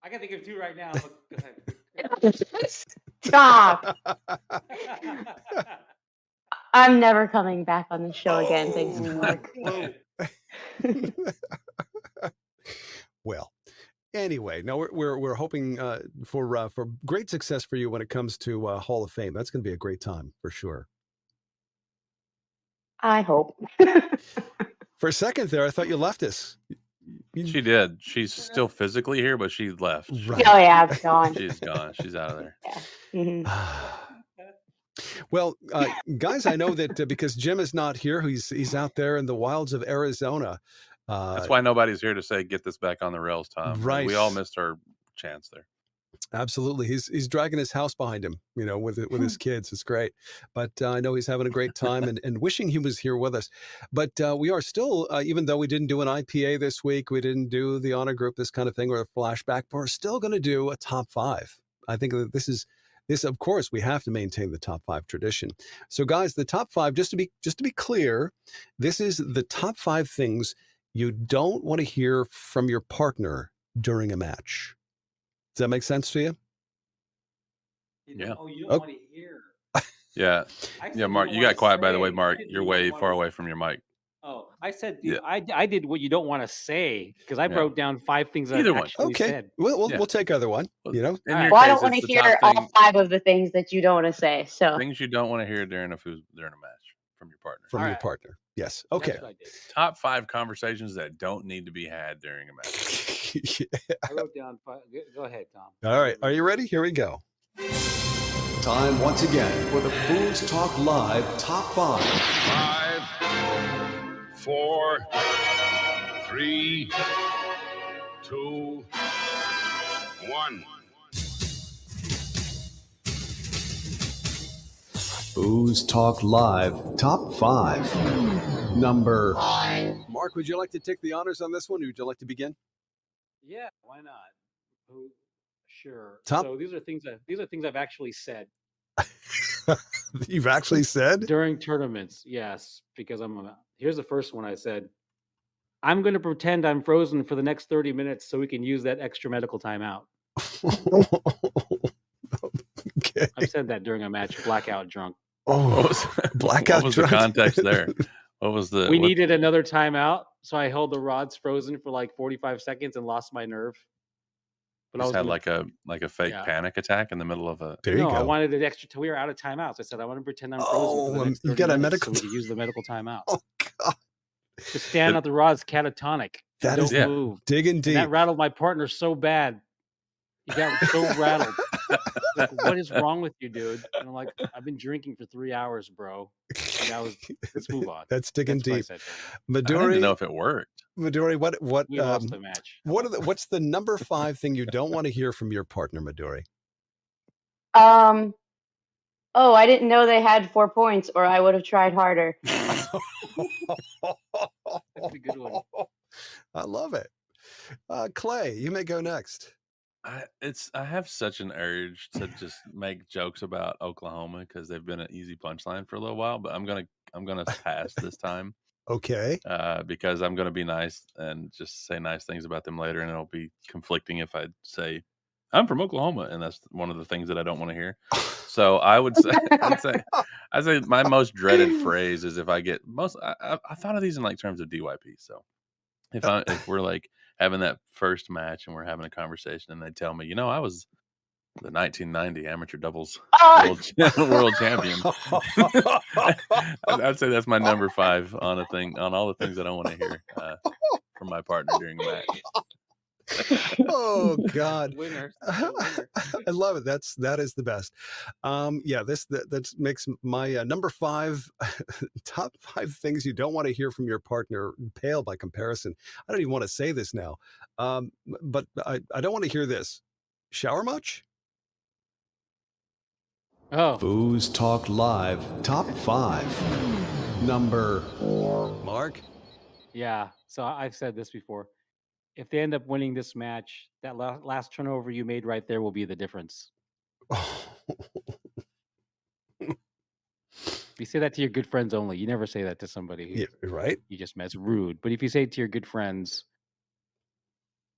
I can think of 2 right now. But go ahead. Stop. I'm never coming back on the show again. Thanks to Mark. Well, anyway, no, we're hoping for great success for you when it comes to Hall of Fame. That's going to be a great time for sure. I hope. For a second there, I thought you left us. She did. She's still physically here, but she left. Right. Oh yeah, I'm gone. She's gone. She's out of there. Yeah. Mhm. Well, guys, I know that because Jim is not here, he's out there in the wilds of Arizona. That's why nobody's here to say get this back on the rails, Tom. Right. We all missed our chance there. Absolutely. He's dragging his house behind him, with his kids. It's great. But I know he's having a great time and wishing he was here with us. But we are still, even though we didn't do an IPA this week, we didn't do the honor group, this kind of thing, or a flashback, but we're still going to do a top 5. I think that this, of course, we have to maintain the top 5 tradition. So guys, the top 5, just to be clear, this is the top 5 things you don't want to hear from your partner during a match. Does that make sense to you? Yeah. Oh, you don't want to hear. Yeah. Yeah, Mark, you got quiet, by the way, Mark. You're way far away from your mic. Oh, I said, I did what you don't want to say because I wrote down 5 things I actually said. We'll take either one. Well, I don't want to hear all 5 of the things that you don't want to say. So things you don't want to hear during a match from your partner. From your partner. Yes. Okay. Top 5 conversations that don't need to be had during a match. I wrote down 5. Go ahead, Tom. All right. Are you ready? Here we go. Time once again for the FoosTalk Live Top 5. 5, 4, 3, 2, 1. FoosTalk Live Top 5. Number. Mark, would you like to take the honors on this one, or would you like to begin? Yeah, why not? Sure. Top. So these are things I've actually said. You've actually said during tournaments, yes, because here's the first one I said. I'm going to pretend I'm frozen for the next 30 minutes so we can use that extra medical timeout. Okay. I've said that during a match, blackout drunk. Blackout What was drunk? the context there? What was the? We needed another timeout, so I held the rods frozen for like 45 seconds and lost my nerve. But I had like a fake panic attack in the middle of a. There you go. I wanted an extra. We were out of timeouts. I said I want to pretend I'm frozen for the next 30 you got a minutes medical. So we could use the medical timeout. Oh God! To stand at the rods catatonic. That is move. Digging deep. And that rattled my partner so bad. He got so rattled. Like, what is wrong with you, dude? And I'm like, I've been drinking for 3 hours, bro. Let's move on. That's digging deep. Midori, I didn't even know if it worked. Midori, what? We lost the match. What's the number 5 thing you don't want to hear from your partner, Midori? Oh, I didn't know they had 4 points, or I would have tried harder. That's a good one. I love it. Clay, you may go next. I have such an urge to just make jokes about Oklahoma because they've been an easy punchline for a little while, but I'm gonna pass this time. Okay. Because I'm gonna be nice and just say nice things about them later, and it'll be conflicting if I say I'm from Oklahoma, and that's one of the things that I don't want to hear. So I would say, I'd say my most dreaded phrase is if I get I thought of these in like terms of DYP. So if we're like having that first match and we're having a conversation and they tell me, I was the 1990 amateur doubles world champion. I'd say that's my number 5 on all the things I don't want to hear from my partner during a match. Oh God! Winner. I love it. That is the best. That makes my number 5 top 5 things you don't want to hear from your partner pale by comparison. I don't even want to say this now, but I don't want to hear this. Shower much? Oh, FoosTalk Live Top 5. Number Mark. Yeah. So I've said this before. If they end up winning this match, that last turnover you made right there will be the difference. You say that to your good friends only. You never say that to somebody right? You just met. It's rude. But if you say it to your good friends,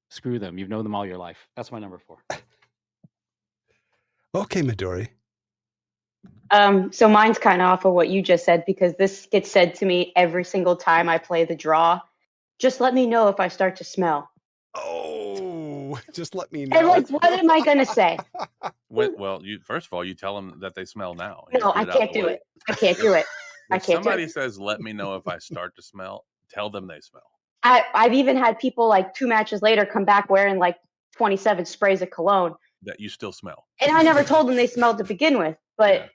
screw them. You've known them all your life. That's my number 4. Okay, Midori. So mine's kind of off of what you just said, because this gets said to me every single time I play the draw. Just let me know if I start to smell. Oh, just let me And know. like, what am I gonna say? Well, you first of all, you tell them that they smell now. You No, just I get it out can't the do way. it. I can't do it. I If can't do somebody it. says, "Let me know if I start to smell," tell them they smell. I've even had people like 2 matches later come back wearing like 27 sprays of cologne, That you still smell. and I never told them they smelled to begin with. But Yeah.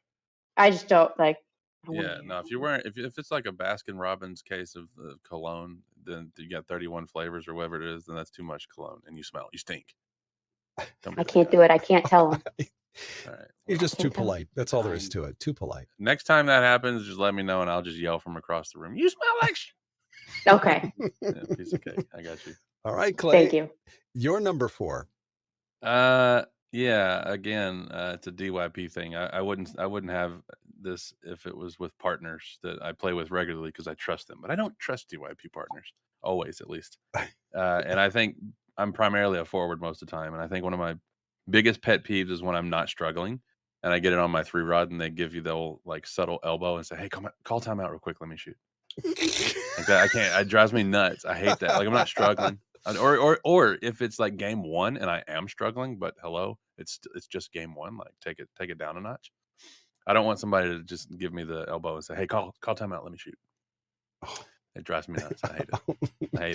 I just don't like. Yeah, no. If you're wearing, if it's like a Baskin Robbins case of cologne, then you got 31 flavors or whatever it is, then that's too much cologne, and you smell, you stink. Don't be I that can't guy. do it. I can't tell them. All right. You're just too can't tell. polite. That's all there is to it. Too polite. Next time that happens, just let me know, and I'll just yell from across the room. You smell like shit. Okay. Yeah, piece of cake. I got you. All right, Clay. Thank you. You're number 4. Yeah. Again, it's a DYP thing. I wouldn't have this if it was with partners that I play with regularly because I trust them, but I don't trust DYP partners always, at least. And I think I'm primarily a forward most of the time, and I think one of my biggest pet peeves is when I'm not struggling and I get it on my 3-rod and they give you the old like subtle elbow and say, "Hey, come on, call timeout real quick. Let me shoot." Like that, I can't. It drives me nuts. I hate that. Like I'm not struggling, or if it's like game 1 and I am struggling, but hello, it's just game 1. Like take it down a notch. I don't want somebody to just give me the elbow and say, "Hey, call timeout. Let me shoot." It drives me nuts. I hate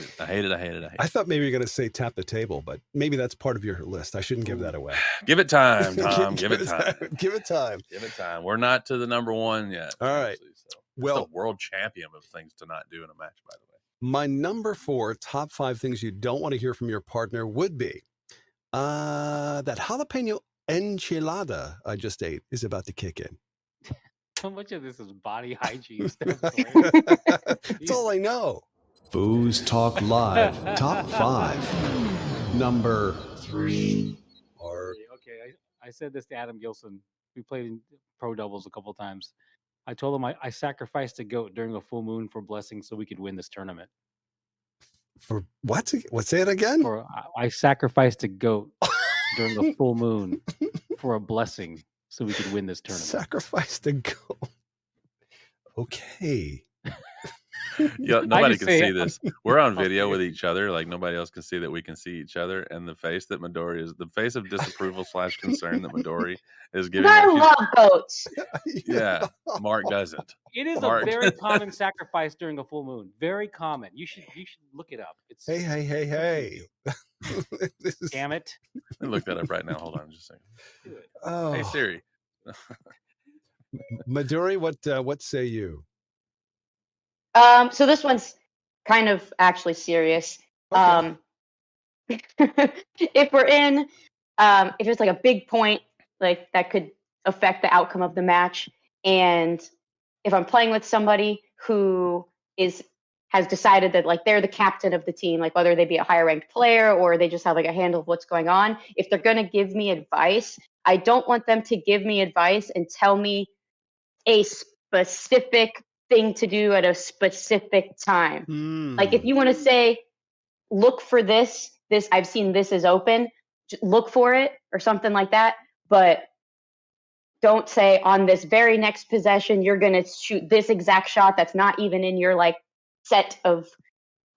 it. I hate it. I thought maybe you're going to say tap the table, but maybe that's part of your list. I shouldn't give that away. Give it time, Tom. Give it time. Give it time. Give it time. We're not to the number 1 yet. All right. So. Well, the world champion of things to not do in a match, by the way. My number 4 top 5 things you don't want to hear from your partner would be that jalapeno enchilada I just ate is about to kick in. So much of this is body hygiene stuff. That's all I know. FoosTalk Live top 5. Number 3. Okay, I said this to Adam Gilson. We played in pro doubles a couple times. I told him I sacrificed a goat during a full moon for blessing so we could win this tournament. For what? What's it again? I sacrificed a goat during a full moon for a blessing so we could win this tournament. Sacrificed a goat. Okay. Yeah, nobody can see this. We're on video with each other. Like nobody else can see that we can see each other. And the face that Midori is, the face of disapproval / concern that Midori is giving. I love goats. Yeah, Mark doesn't. It is a very common sacrifice during a full moon. Very common. You should look it up. It's hey. Damn it. Let me look that up right now. Hold on just a second. Do it. Oh. Hey Siri. Midori, what say you? So this one's kind of actually serious. Okay. If we're in, if it's like a big point, like that could affect the outcome of the match, and if I'm playing with somebody who has decided that like they're the captain of the team, like whether they be a higher ranked player or they just have like a handle of what's going on, if they're going to give me advice, I don't want them to give me advice and tell me a specific thing to do at a specific time. Like if you want to say, look for this I've seen this is open, look for it or something like that, but don't say on this very next possession you're going to shoot this exact shot that's not even in your like set of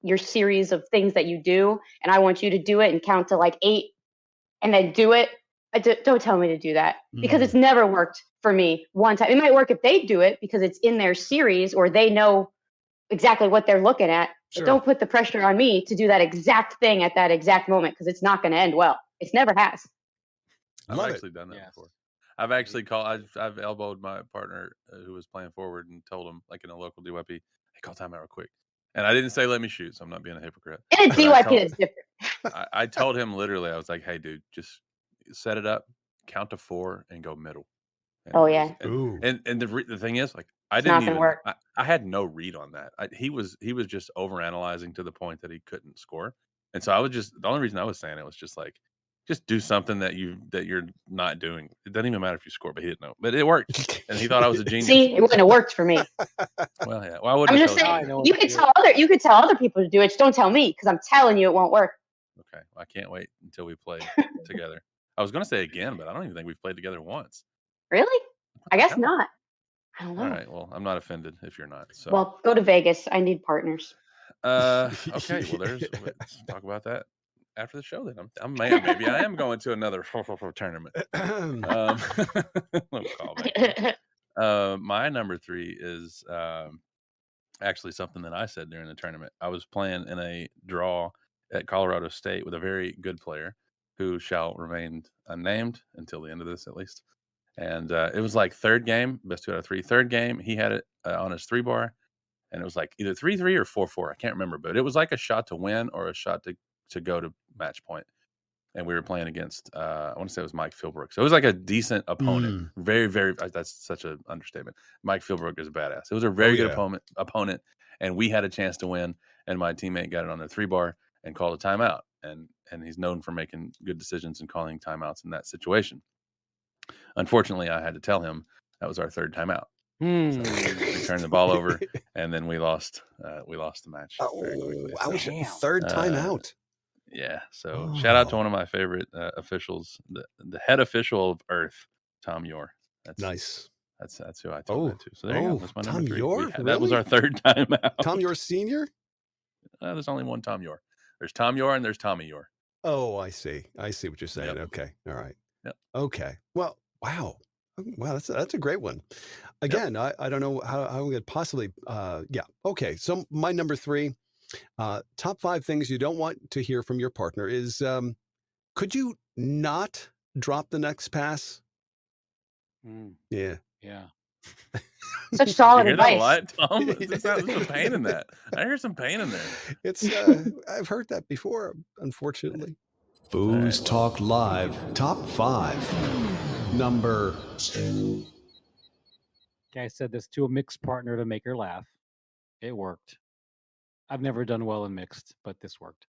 your series of things that you do, and I want you to do it and count to like 8 and then do it. Don't tell me to do that, because it's never worked for me one time. It might work if they do it because it's in their series or they know exactly what they're looking at. Sure. But don't put the pressure on me to do that exact thing at that exact moment, because it's not going to end well. It never has. I've actually done that before. I've actually I've elbowed my partner who was playing forward and told him, like in a local DYP, "Hey, call timeout real quick." And I didn't say let me shoot, so I'm not being a hypocrite. In a DYP, it's different. I told him literally, I was like, "Hey, dude, just set it up, count to 4, and go middle." And and the thing is, like, I didn't even work. I had no read on that. He was just overanalyzing to the point that he couldn't score, and so I was just, the only reason I was saying it was just like, just do something that you're not doing. It doesn't even matter if you score, but he didn't know. But it worked, and he thought I was a genius. See, it wouldn't have worked for me. Well, yeah. Well, I wouldn't. I'm just saying, you could tell other people to do it. Just don't tell me, because I'm telling you, it won't work. Okay, I can't wait until we play together. I was going to say again, but I don't even think we've played together once. Really? I guess not. I don't know. All right. Well, I'm not offended if you're not. So. Well, go to Vegas. I need partners. Okay. Well, let's talk about that after the show. Then maybe I am going to another tournament. Little callback. My number 3 is actually something that I said during the tournament. I was playing in a draw at Colorado State with a very good player who shall remain unnamed until the end of this, at least. And it was like third game, best 2 out of 3. Third game, he had it on his 3-bar, and it was like either 3-3 or 4-4. I can't remember, but it was like a shot to win or a shot to go to match point. And we were playing against, I want to say it was Mike Philbrook. So it was like a decent opponent. Very, very, that's such an understatement. Mike Philbrook is a badass. It was a very good opponent, and we had a chance to win. And my teammate got it on their 3-bar and called a timeout. And he's known for making good decisions and calling timeouts in that situation. Unfortunately, I had to tell him that was our third timeout. So we turned the ball over, and then we lost the match very quickly. Ouch. Third timeout. Yeah. So shout out to one of my favorite officials, the head official of Earth, Tom Yor. That's nice. That's who I told that to. So there you go. That's my number 3. Yor? Really? That was our third timeout. Tom Yor Senior? There's only one Tom Yor. There's Tom Yor and there's Tommy Yor. Oh, I see. I see what you're saying. Yep. Okay. All right. Yep. Okay. Well, wow. That's a great one. Again, yep. I don't know how we could possibly. Yeah. Okay. So my number 3, top 5 things you don't want to hear from your partner is, could you not drop the next pass? Yeah. Yeah. Such solid you hear advice. That a lot, Tom? There's some pain in that. I hear some pain in there. It's I've heard that before, unfortunately. FoosTalk Live Top 5. Number 2. I said this to a mixed partner to make her laugh. It worked. I've never done well in mixed, but this worked.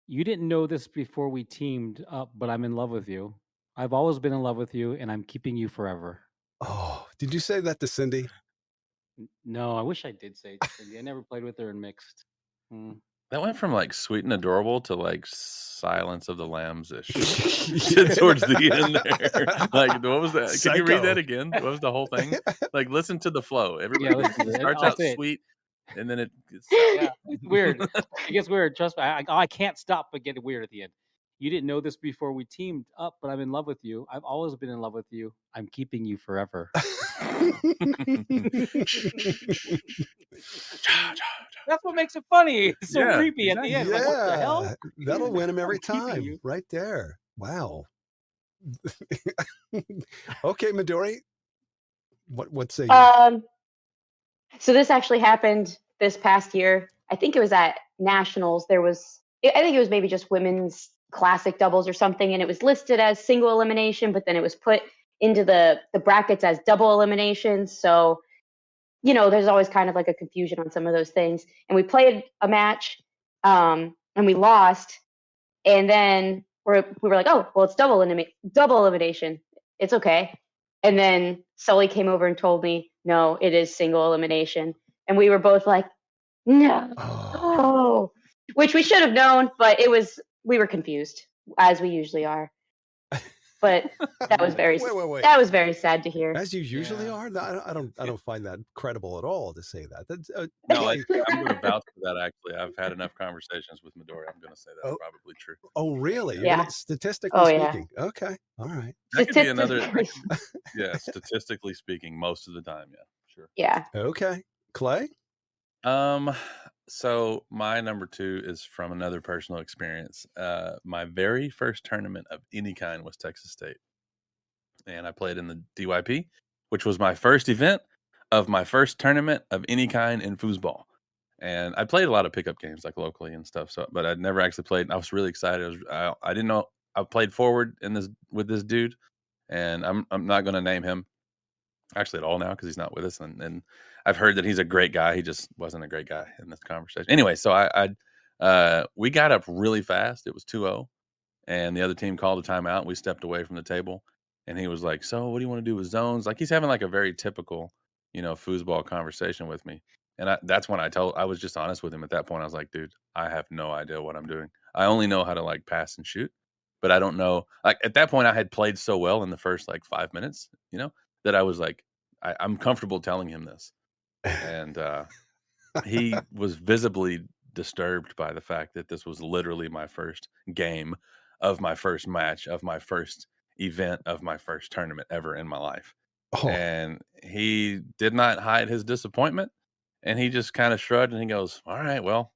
You didn't know this before we teamed up, but I'm in love with you. I've always been in love with you, and I'm keeping you forever. Oh, did you say that to Cindy? No, I wish I did say it to Cindy. I never played with her in mixed. That went from like sweet and adorable to like Silence of the Lambs-ish towards the end there. Like, what was that? Can you read that again? What was the whole thing? Like, listen to the flow. Everybody starts out sweet, and then it gets it's weird. It gets weird. Trust me. I can't stop but get weird at the end. You didn't know this before we teamed up, but I'm in love with you. I've always been in love with you. I'm keeping you forever. That's what makes it funny. It's so creepy at the end. Yeah, like, what the hell? That'll win him every time. Right there. Wow. Okay, Midori. What say you? So this actually happened this past year. I think it was at Nationals. I think it was maybe just women's classic doubles or something, and it was listed as single elimination, but then it was put into the brackets as double elimination. So, there's always kind of like a confusion on some of those things. And we played a match, and we lost. And then we were like, oh, well, it's double elimination. It's okay. And then Sully came over and told me, no, it is single elimination. And we were both like, no, which we should have known, but we were confused, as we usually are. But that was very that was very sad to hear. As you usually are. I don't find that credible at all to say that. That's, no, I'm going to vouch for that. Actually, I've had enough conversations with Midori. I'm going to say that's probably true. Oh, really? Yeah. Statistically speaking. Yeah. Okay. All right. That could be another. Yeah, statistically speaking, most of the time. Yeah, sure. Yeah. Okay, Clay. So my number 2 is from another personal experience. My very first tournament of any kind was Texas State. And I played in the DYP, which was my first event of my first tournament of any kind in foosball. And I played a lot of pickup games, like locally and stuff. So, but I'd never actually played. I was really excited. I didn't know. I played forward with this dude, and I'm not going to name him actually at all now because he's not with us. And I've heard that he's a great guy. He just wasn't a great guy in this conversation. Anyway, so we got up really fast. It was 2-0, and the other team called a timeout. And we stepped away from the table, and he was like, "So, what do you want to do with zones?" Like he's having like a very typical, foosball conversation with me. And that's when I was just honest with him at that point. I was like, dude, I have no idea what I'm doing. I only know how to like pass and shoot, but I don't know. Like at that point I had played so well in the first like 5 minutes, that I was like, I'm comfortable telling him this. And he was visibly disturbed by the fact that this was literally my first game of my first match of my first event of my first tournament ever in my life. Oh. And he did not hide his disappointment, and he just kind of shrugged and he goes, all right, well,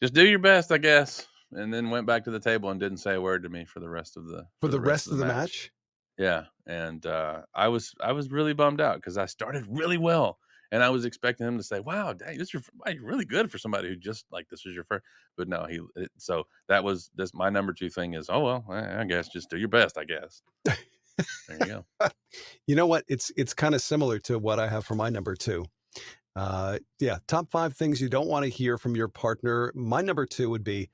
just do your best, I guess. And then went back to the table and didn't say a word to me for the rest of the rest of the match. Yeah, and I was really bummed out because I started really well, and I was expecting him to say, "Wow, dang, you're really good for somebody who just like this is your first." But no, so that was this. My number 2 thing is, oh well, I guess just do your best, I guess. There you go. You know what? It's kind of similar to what I have for my number 2. Yeah, top 5 things you don't want to hear from your partner. My number 2 would be,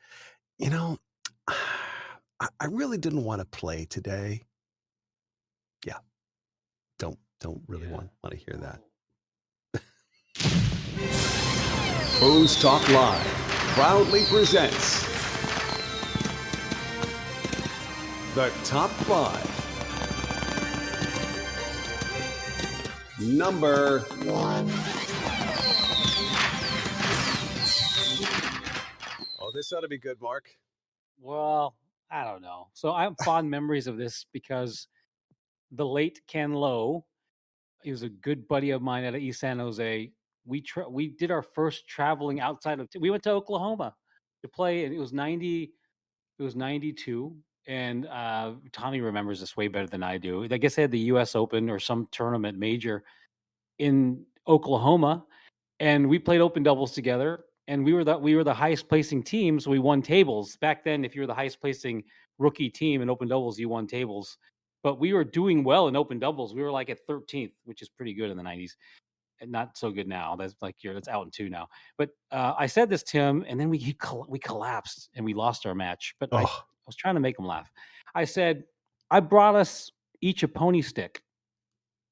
I really didn't want to play today. Yeah, don't really want to hear that. FoosTalk Live proudly presents the top 5. Number 1. Oh, this ought to be good, Mark. Well, I don't know. So I have fond memories of this because the late Ken Lowe, he was a good buddy of mine out of East San Jose. We did our first traveling outside of. We went to Oklahoma to play, and it was 92. And Tommy remembers this way better than I do. I guess they had the U.S. Open or some tournament major in Oklahoma, and we played open doubles together. And we were the highest placing team, so we won tables. Back then, if you were the highest placing rookie team in open doubles, you won tables. But we were doing well in open doubles. We were like at 13th, which is pretty good in the 90s. And not so good now. That's out in 2 now. But I said this to him, and then we collapsed and we lost our match. But I was trying to make him laugh. I said, I brought us each a pony stick.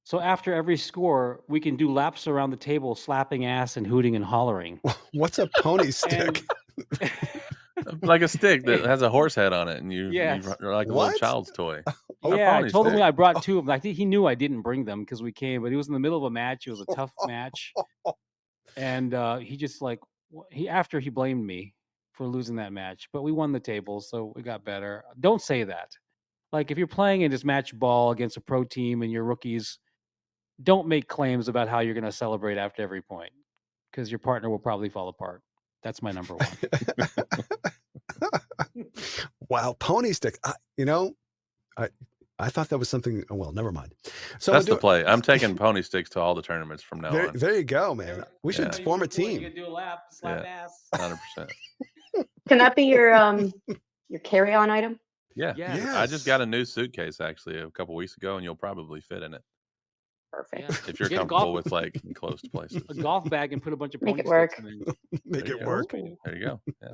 So after every score, we can do laps around the table, slapping ass and hooting and hollering. What's a pony stick? Like a stick that has a horse head on it, and you're like a little child's toy. Yeah, I told him I brought 2 of them. I think he knew I didn't bring them because we came, but he was in the middle of a match. It was a tough match, and he just after he blamed me for losing that match, but we won the table, so we got better. Don't say that. Like if you're playing in this match ball against a pro team and you're rookies, don't make claims about how you're going to celebrate after every point because your partner will probably fall apart. That's my number 1. Wow, pony stick. I thought that was something. Oh, well, never mind. So that's the play. I'm taking pony sticks to all the tournaments from now on. There you go, man. We should form a team. You can do a lap, slap ass. 100%. Can that be your carry-on item? Yeah. Yes. I just got a new suitcase actually a couple weeks ago, and you'll probably fit in it. Perfect. Yeah. If you're comfortable with like enclosed places. A golf bag and put a bunch of Make pony it work. sticks in Make it work. There you go. Yeah.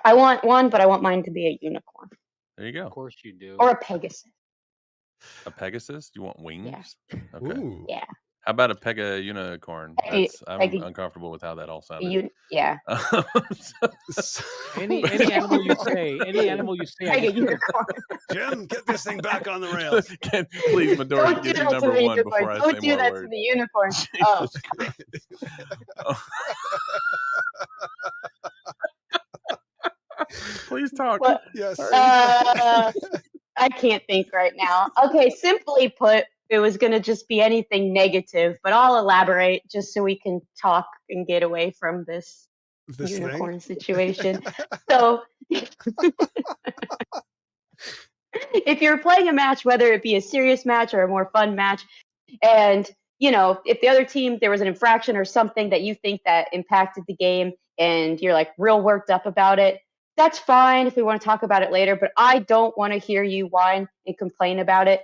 I want one, but I want mine to be a unicorn. There you go. Of course you do. Or a Pegasus. A Pegasus? Do you want wings? Yeah. Okay. Ooh. Yeah. How about a Pega unicorn? I'm uncomfortable with how that all sounded. Yeah. Any animal you say, Pega unicorn. Jim, get this thing back on the rails. Please, Midori, give me number 1 before I say more words. Don't do that to the unicorn. Oh. Please talk. What? Yes. I can't think right now. Okay, simply put, it was going to just be anything negative, but I'll elaborate just so we can talk and get away from this unicorn situation. So if you're playing a match, whether it be a serious match or a more fun match, and if the other team, there was an infraction or something that you think that impacted the game and you're like real worked up about it, that's fine if we want to talk about it later, but I don't want to hear you whine and complain about it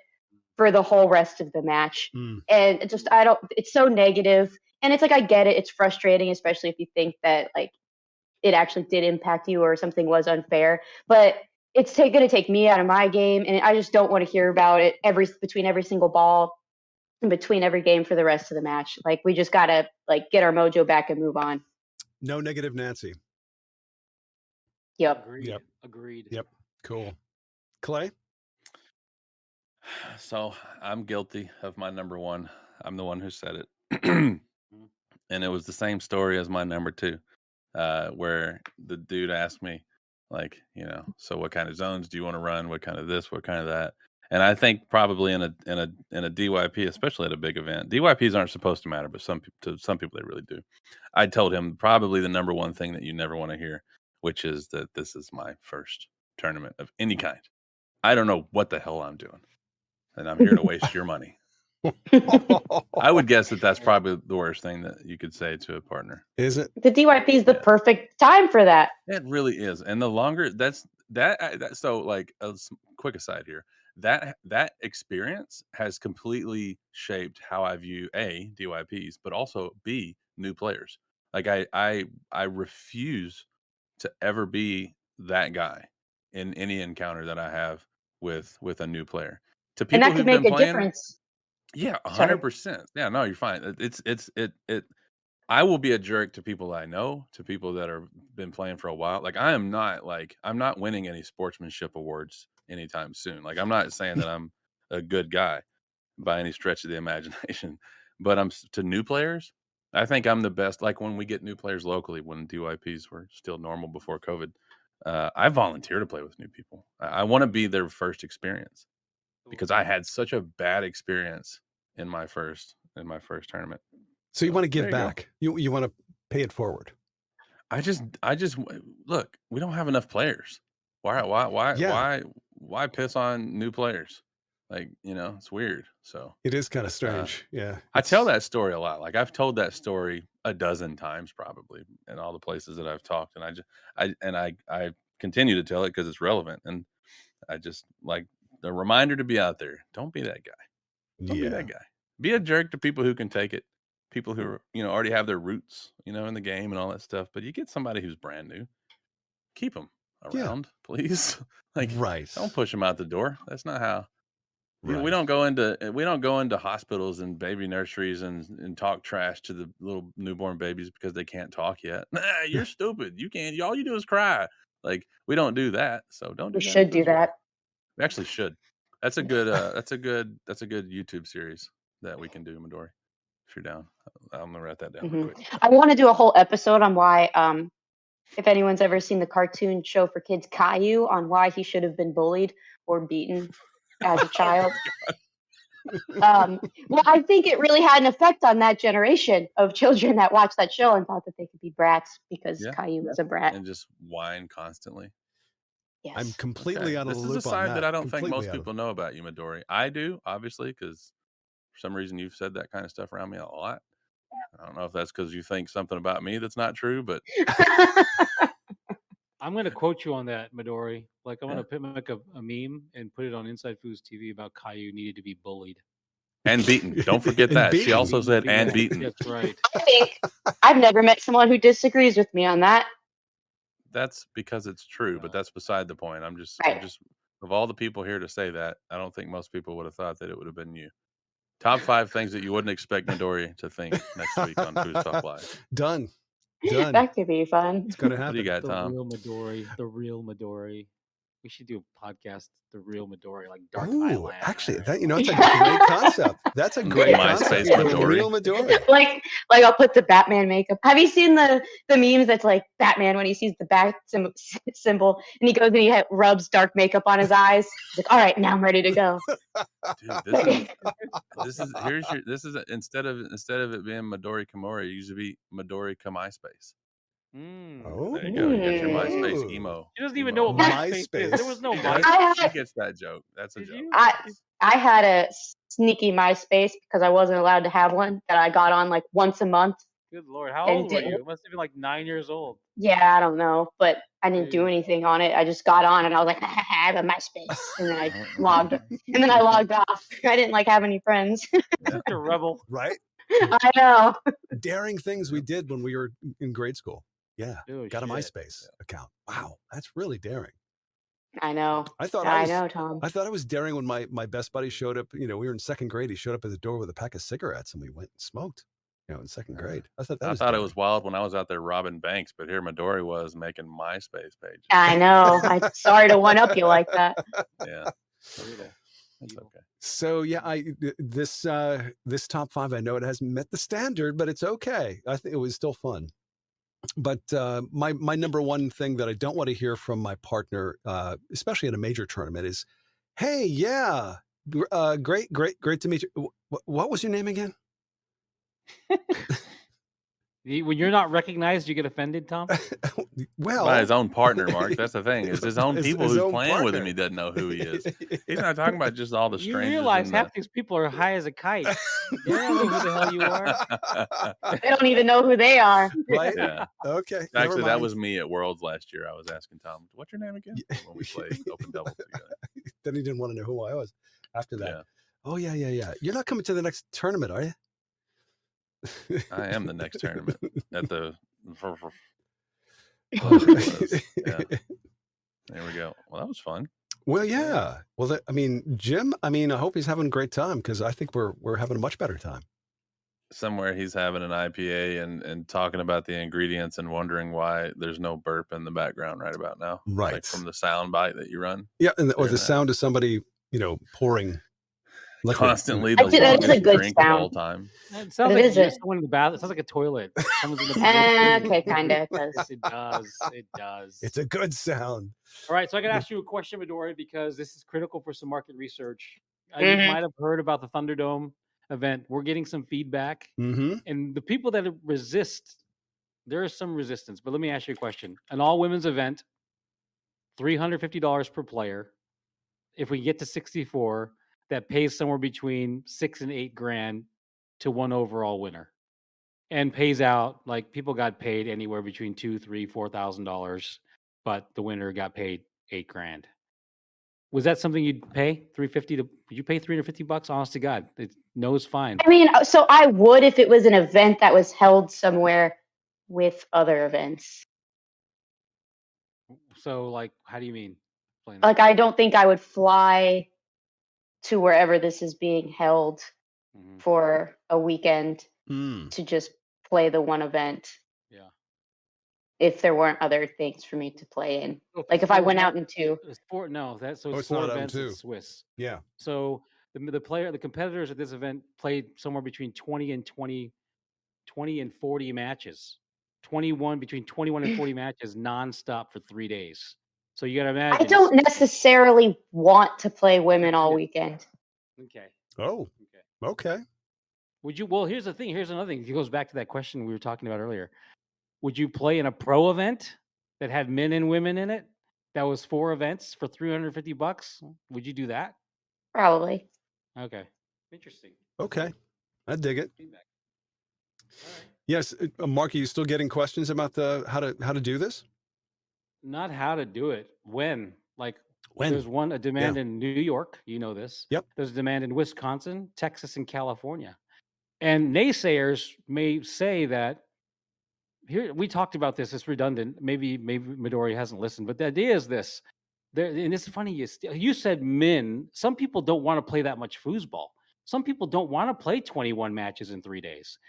for the whole rest of the match. And it's so negative. And it's like, I get it. It's frustrating, especially if you think that like it actually did impact you or something was unfair, but it's going to take me out of my game. And I just don't want to hear about it between every single ball and between every game for the rest of the match. Like we just got to like get our mojo back and move on. No negative Nancy. Yep. Agreed. Yep. Cool. Clay? So I'm guilty of my number one. I'm the one who said it. And it was the same story as my number two, where the dude asked me, like, so what kind of zones do you want to run? What kind of this? What kind of that? And I think probably in a DYP, especially at a big event, DYPs aren't supposed to matter, but to some people they really do. I told him probably the number one thing that you never want to hear, which is that this is my first tournament of any kind. I don't know what the hell I'm doing, and I'm here to waste your money. I would guess that that's probably the worst thing that you could say to a partner. Is it? The DYP is the perfect time for that. It really is. And the longer so like a quick aside here, that experience has completely shaped how I view A, DYPs, but also B, new players. Like I refuse to ever be that guy in any encounter that I have with a new player. To And people that could who've make been a playing, difference. yeah, Sorry. 100%. Yeah, no, you're fine. I will be a jerk to people I know, to people that are been playing for a while. Like I'm not winning any sportsmanship awards anytime soon. Like I'm not saying that I'm a good guy by any stretch of the imagination, but to new players, I think I'm the best. Like when we get new players locally, when DYPs were still normal before COVID, I volunteer to play with new people. I want to be their first experience because I had such a bad experience in my first tournament. So you want to give there you go. back. You want to pay it forward. I just look, we don't have enough players. Why piss on new players? Like, it's weird. So It is kind of strange. Yeah. I tell that story a lot. Like I've told that story a dozen times probably in all the places that I've talked. And I continue to tell it because it's relevant. And I just like the reminder to be out there. Don't be that guy. Don't be that guy. Be a jerk to people who can take it. People who are, already have their roots, in the game and all that stuff. But you get somebody who's brand new, keep them around, please. Like, don't push them out the door. That's not how. We don't go into hospitals and baby nurseries and talk trash to the little newborn babies because they can't talk yet. Nah, you're stupid. You can't. All you do is cry. Like we don't do that. So don't do We that. should do that. We actually should. That's a good. That's a good YouTube series that we can do, Midori. If you're down, I'm gonna write that down real quick. I want to do a whole episode on why, if anyone's ever seen the cartoon show for kids Caillou, on why he should have been bullied or beaten as a child. Well, I think it really had an effect on that generation of children that watched that show and thought that they could be brats because Caillou was a brat. And just whine constantly. Yes. I'm completely out of the loop on that. This is a side that I don't think most people know about you, Midori. I do, obviously, because for some reason you've said that kind of stuff around me a lot. I don't know if that's because you think something about me that's not true, but I'm going to quote you on that, Midori. Like I'm going to make a meme and put it on InsideFoos TV about Caillou needed to be bullied. And beaten. Don't forget that. She also said and beaten. That's right. I think I've never met someone who disagrees with me on that. That's because it's true, but that's beside the point. I'm just of all the people here to say that, I don't think most people would have thought that it would have been you. Top 5 things that you wouldn't expect Midori to think next week on FoosTalk Live. Done. That could be fun. It's going to happen. What do you got, Tom? The real Midori. We should do a podcast, The Real Midori, like Dark Ooh, Island. actually, it's a great concept. That's a great MySpace concept. Midori. The real Midori. like I'll put the Batman makeup. Have you seen the memes that's like Batman when he sees the bat symbol and he goes and he rubs dark makeup on his eyes? He's like, all right, now I'm ready to go. Dude, this is instead of it being Midori Kimura, it used to be Midori MySpace. Oh, there you go. You got your MySpace emo. He doesn't even know what MySpace is. There was no MySpace. He gets that joke. That's a joke. I had a sneaky MySpace because I wasn't allowed to have one that I got on like once a month. Good Lord. How old were you? It must have been like 9 years old. Yeah, I don't know. But I didn't do anything on it. I just got on and I was like, I have a MySpace. And then I logged off. I didn't have any friends. Such a rebel. Right? I know. Daring things we did when we were in grade school. Yeah. Oh, got a MySpace account. Wow. That's really daring. I know. I know, Tom. I thought I was daring when my best buddy showed up. We were in second grade. He showed up at the door with a pack of cigarettes and we went and smoked. In second grade. I thought it was wild when I was out there robbing banks, but here Midori was making MySpace pages. I know. I'm sorry to one up you like that. Yeah. That's okay. So yeah, this top 5, I know it hasn't met the standard, but it's okay. I think it was still fun. But my number one thing that I don't want to hear from my partner, especially in a major tournament, is, "Hey, yeah, great to meet you. What was your name again?" When you're not recognized, you get offended, Tom? Well, by his own partner, Mark. That's the thing. It's his own people his who's own playing with partner. him. He doesn't know who he is. He's not talking about just all the You strangers. realize half these people are high as a kite. They don't know who the hell you are. They don't even know who they are. Right? Yeah. Okay. Actually, that was me at Worlds last year. I was asking Tom, "What's your name again?" When we played open doubles together. Then he didn't want to know who I was after that. Yeah. Oh, yeah. You're not coming to the next tournament, are you? I am the next tournament at the. Yeah. There we go. Well, that was fun. Well, yeah. Well, Jim, I hope he's having a great time, because I think we're having a much better time. Somewhere he's having an IPA and talking about the ingredients and wondering why there's no burp in the background right about now. Right. Like from the sound bite that you run. Yeah, or the sound of somebody, pouring liquid. Constantly That is a good drink the whole sound. time. It sounds like there's someone in the bathroom. It sounds like a toilet. Someone's in the Okay, kind of. It does. It does. It's a good sound. All right, so I got to ask you a question, Midori, because this is critical for some market research. You might have heard about the Thunderdome event. We're getting some feedback, and the people that resist, there is some resistance. But let me ask you a question: an all-women's event, $350 per player. If we get to 64, that pays somewhere between $6,000 and $8,000 to one overall winner, and pays out like people got paid anywhere between $2,000, $3,000, $4,000, but the winner got paid $8,000. Was that something you'd pay? $350 would you pay $350? Honest to God, no is fine. I mean, so I would if it was an event that was held somewhere with other events. So, like, how do you mean? Explain Like, I don't think I would fly to wherever this is being held for a weekend to just play the one event. Yeah. If there weren't other things for me to play in, like if I went out into it's four events. it's Four not events in too. Swiss. Yeah. So the competitors at this event played somewhere between 20 and 40 matches. Between 21 and 40 matches nonstop for 3 days. So you got to imagine. I don't necessarily want to play women all weekend. Okay. Oh. Okay. Would you? Well, here's the thing. Here's another thing. It goes back to that question we were talking about earlier. Would you play in a pro event that had men and women in it? That was 4 events for $350. Would you do that? Probably. Okay. Interesting. Okay. I dig it. Feedback. All right. Yes, Mark, are you still getting questions about how to do this? Not how to do it. When? Like when? There's a demand in New York. You know this. Yep. There's a demand in Wisconsin, Texas, and California. And naysayers may say that. Here we talked about this. It's redundant. Maybe Midori hasn't listened, but the idea is this. And it's funny. You said men. Some people don't want to play that much foosball. Some people don't want to play 21 matches in 3 days.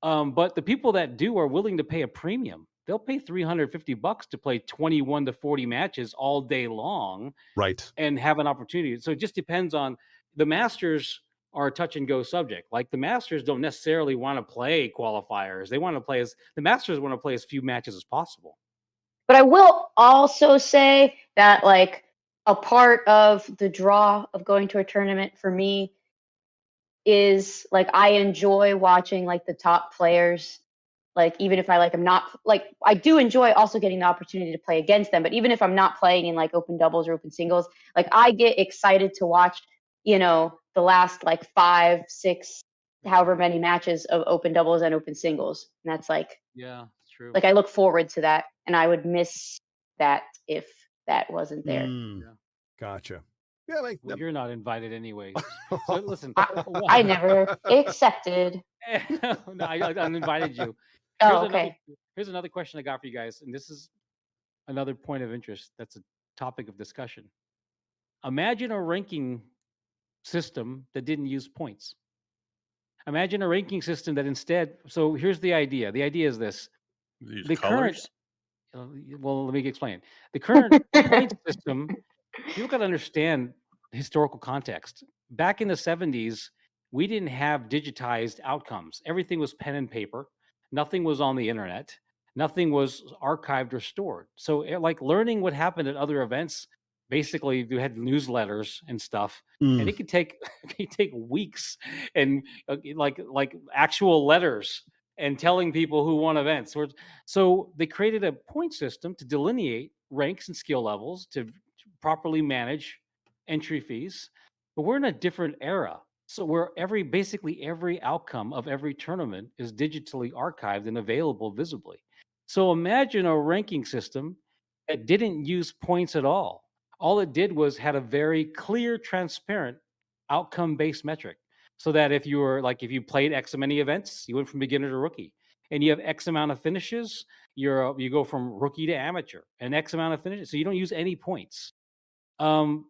But the people that do are willing to pay a premium. They'll pay $350 to play 21 to 40 matches all day long, right? And have an opportunity. So it just depends on the Masters. Are a touch and go subject. Like the Masters don't necessarily want to play qualifiers. They want to play the Masters want to play as few matches as possible. But I will also say that like a part of the draw of going to a tournament for me is like I enjoy watching like the top players. Like even if I'm not like I do enjoy also getting the opportunity to play against them. But even if I'm not playing in like open doubles or open singles, like I get excited to watch, the last like 5, 6, however many matches of open doubles and open singles. And that's like, yeah, true. Like I look forward to that, and I would miss that if that wasn't there. Yeah. Gotcha. Yeah, well, you're not invited anyway. So listen, I never accepted. No, I uninvited you. Okay. Here's another question I got for you guys, and this is another point of interest. That's a topic of discussion. Imagine a ranking system that didn't use points. Imagine a ranking system that instead. So here's the idea. The idea is this: the colors? current. Well, let me explain. The current point system. You got to understand historical context. Back in the 70s, we didn't have digitized outcomes. Everything was pen and paper. Nothing was on the internet. Nothing was archived or stored. So, like learning what happened at other events, basically, you had newsletters and stuff, and it could take it could take weeks, and like actual letters and telling people who won events. So they created a point system to delineate ranks and skill levels to properly manage entry fees. But we're in a different era. So where basically every outcome of every tournament is digitally archived and available visibly. So imagine a ranking system that didn't use points at all. All it did was had a very clear, transparent outcome-based metric. So that if you played X many events, you went from beginner to rookie, and you have X amount of finishes, you go from rookie to amateur, and X amount of finishes. So you don't use any points. Um,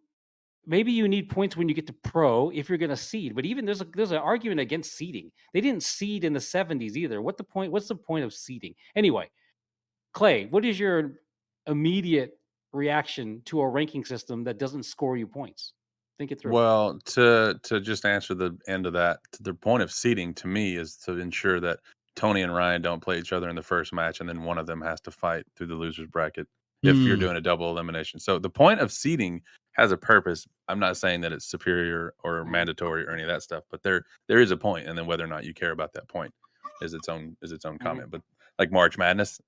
Maybe you need points when you get to pro if you're going to seed. But even there's an argument against seeding. They didn't seed in the 70s either. What's the point of seeding? Anyway, Clay, what is your immediate reaction to a ranking system that doesn't score you points? Think it through. Well, to just answer the end of that, the point of seeding to me is to ensure that Tony and Ryan don't play each other in the first match, and then one of them has to fight through the losers bracket if you're doing a double elimination. So the point of seeding has a purpose. I'm not saying that it's superior or mandatory or any of that stuff, but there is a point, and then whether or not you care about that point is its own comment. But like March Madness,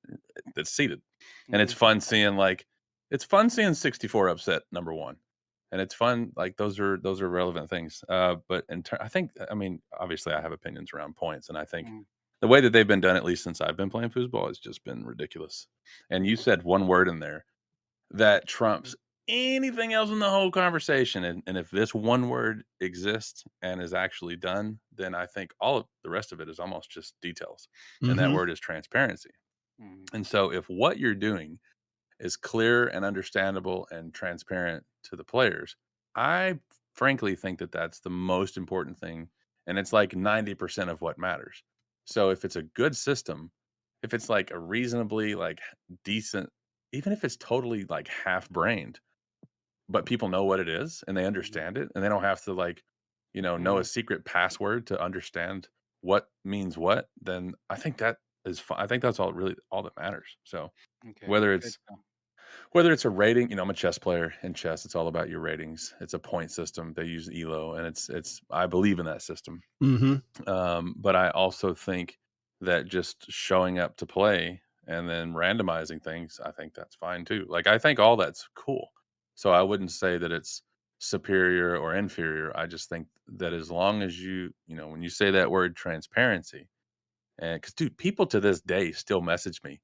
it's seeded, and it's fun seeing 64 upset number one. And it's fun. Like those are relevant things. But I mean, obviously I have opinions around points, and I think the way that they've been done, at least since I've been playing foosball, has just been ridiculous. And you said one word in there that trumps anything else in the whole conversation. And if this one word exists and is actually done, then I think all of the rest of it is almost just details. And that word is transparency. And so if what you're doing is clear and understandable and transparent to the players, I frankly think that that's the most important thing. And it's like 90% of what matters. So if it's a good system, if it's like a reasonably like decent, even if it's totally like half brained, but people know what it is and they understand it and they don't have to like, know a secret password to understand what means what, then I think that is fine. I think that's all that matters. So whether it's a rating, I'm a chess player. In chess, it's all about your ratings. It's a point system. They use ELO, and it's I believe in that system. But I also think that just showing up to play and then randomizing things, I think that's fine too. Like I think all that's cool. So I wouldn't say that it's superior or inferior. I just think that as long as when you say that word transparency, and because dude, people to this day still message me,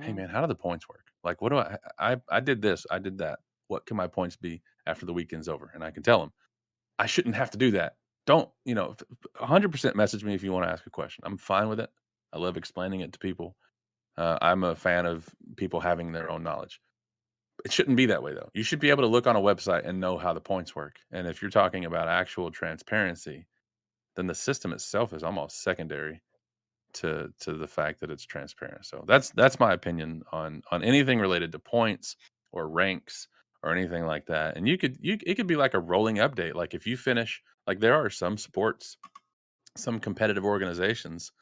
"Hey man, how do the points work? Like, what do I did this, I did that. What can my points be after the weekend's over?" And I can tell them, I shouldn't have to do that. Don't 100% message me if you want to ask a question. I'm fine with it. I love explaining it to people. I'm a fan of people having their own knowledge. It shouldn't be that way though. You should be able to look on a website and know how the points work. And if you're talking about actual transparency, then the system itself is almost secondary to the fact that it's transparent. So that's my opinion on anything related to points or ranks or anything like that. And it could be like a rolling update. Like if you finish, like there are some sports, some competitive organizations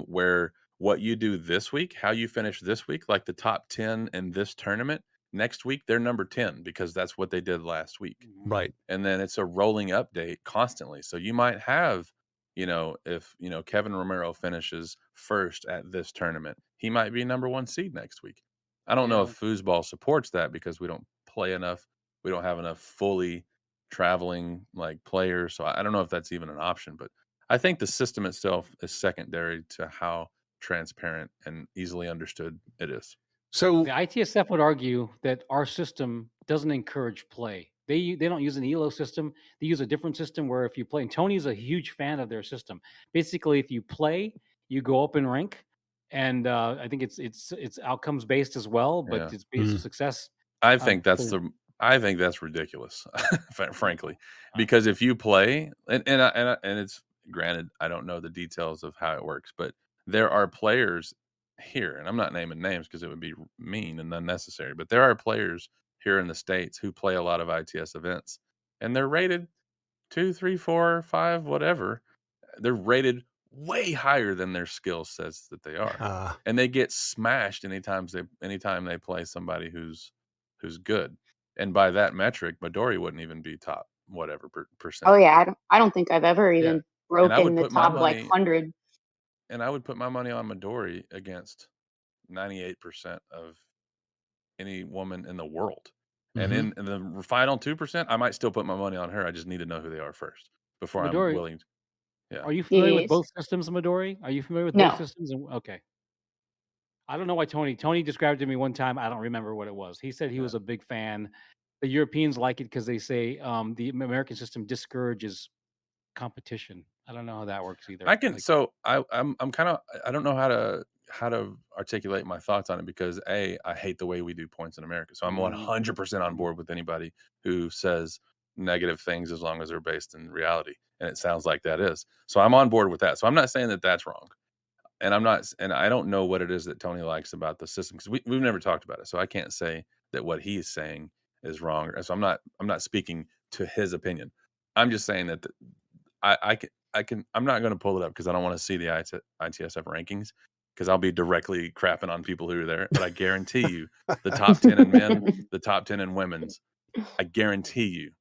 where what you do this week, how you finish this week, like the top 10 in this tournament, next week they're number 10 because that's what they did last week. Right. And then it's a rolling update constantly. So you might have, if, Kevin Romero finishes first at this tournament, he might be number one seed next week. I don't know if foosball supports that because we don't play enough. We don't have enough fully traveling like players. So I don't know if that's even an option, but I think the system itself is secondary to how transparent and easily understood it is. So the ITSF would argue that our system doesn't encourage play. They don't use an ELO system. They use a different system where if you play, and Tony's a huge fan of their system. Basically, if you play, you go up in rank, and I think it's outcomes based as well, but it's based on success. I think that's ridiculous, frankly, because if you play and it's granted, I don't know the details of how it works, but there are players here, and I'm not naming names because it would be mean and unnecessary, but there are players here in the States who play a lot of ITS events and they're rated 2, 3, 4, 5, whatever. They're rated way higher than their skill says that they are, and they get smashed anytime they play somebody who's good. And by that metric, Midori wouldn't even be top whatever percent. Oh yeah, I don't think I've ever Yeah, even and I broken would the put my top like money 100. and I would put my money on Midori against 98% of any woman in the world. And Mhm. in the final 2%, I might still put my money on her. I just need to know who they are first before I'm Midori, willing. Yeah. are you familiar with Yes. both systems, Midori? Are you familiar with both No. systems? Okay. I don't know why Tony described it to me one time. I don't remember what it was. He said he Yeah. was a big fan. The Europeans like it because they say the American system discourages competition. I don't know how that works either. I can Like, so I'm kind of I don't know how to articulate my thoughts on it because I hate the way we do points in America. So I'm 100% on board with anybody who says negative things as long as they're based in reality, and it sounds like that is. So I'm on board with that. So I'm not saying that that's wrong. And I don't know what it is that Tony likes about the system because we've never talked about it. So I can't say that what he's saying is wrong. So I'm not speaking to his opinion. I'm just saying that I'm not going to pull it up because I don't want to see the ITSF rankings because I'll be directly crapping on people who are there. But I guarantee you, the top 10 in men, the top 10 in women's, I guarantee you,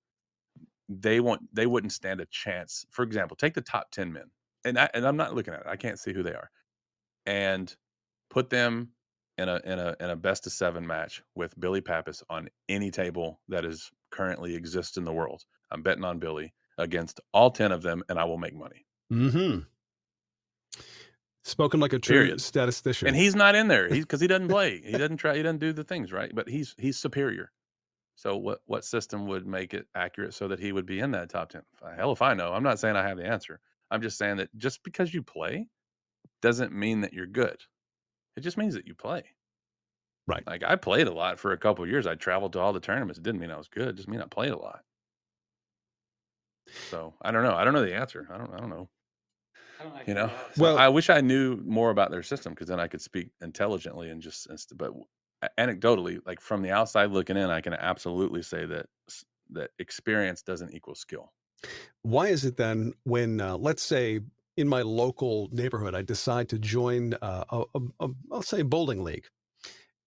they wouldn't stand a chance. For example, take the top 10 men, and I'm not looking at it. I can't see who they are, and put them in a best of 7 match with Billy Pappas on any table that is currently exists in the world. I'm betting on Billy against all 10 of them, and I will make money. Mhm. Spoken like a true Period. statistician. And he's not in there. Because he doesn't play. He doesn't try. He doesn't do the things right. But he's superior. So what system would make it accurate so that he would be in that top 10? Hell if I know. I'm not saying I have the answer. I'm just saying that just because you play doesn't mean that you're good. It just means that you play. Right. Like I played a lot for a couple of years. I traveled to all the tournaments. It didn't mean I was good. It just mean I played a lot. So I don't know. I don't know the answer. I don't know. I don't You actually know, know. so Well- I wish I knew more about their system because then I could speak intelligently and but anecdotally, like from the outside looking in, I can absolutely say that that experience doesn't equal skill. Why is it then when, let's say, in my local neighborhood, I decide to join I'll say bowling league,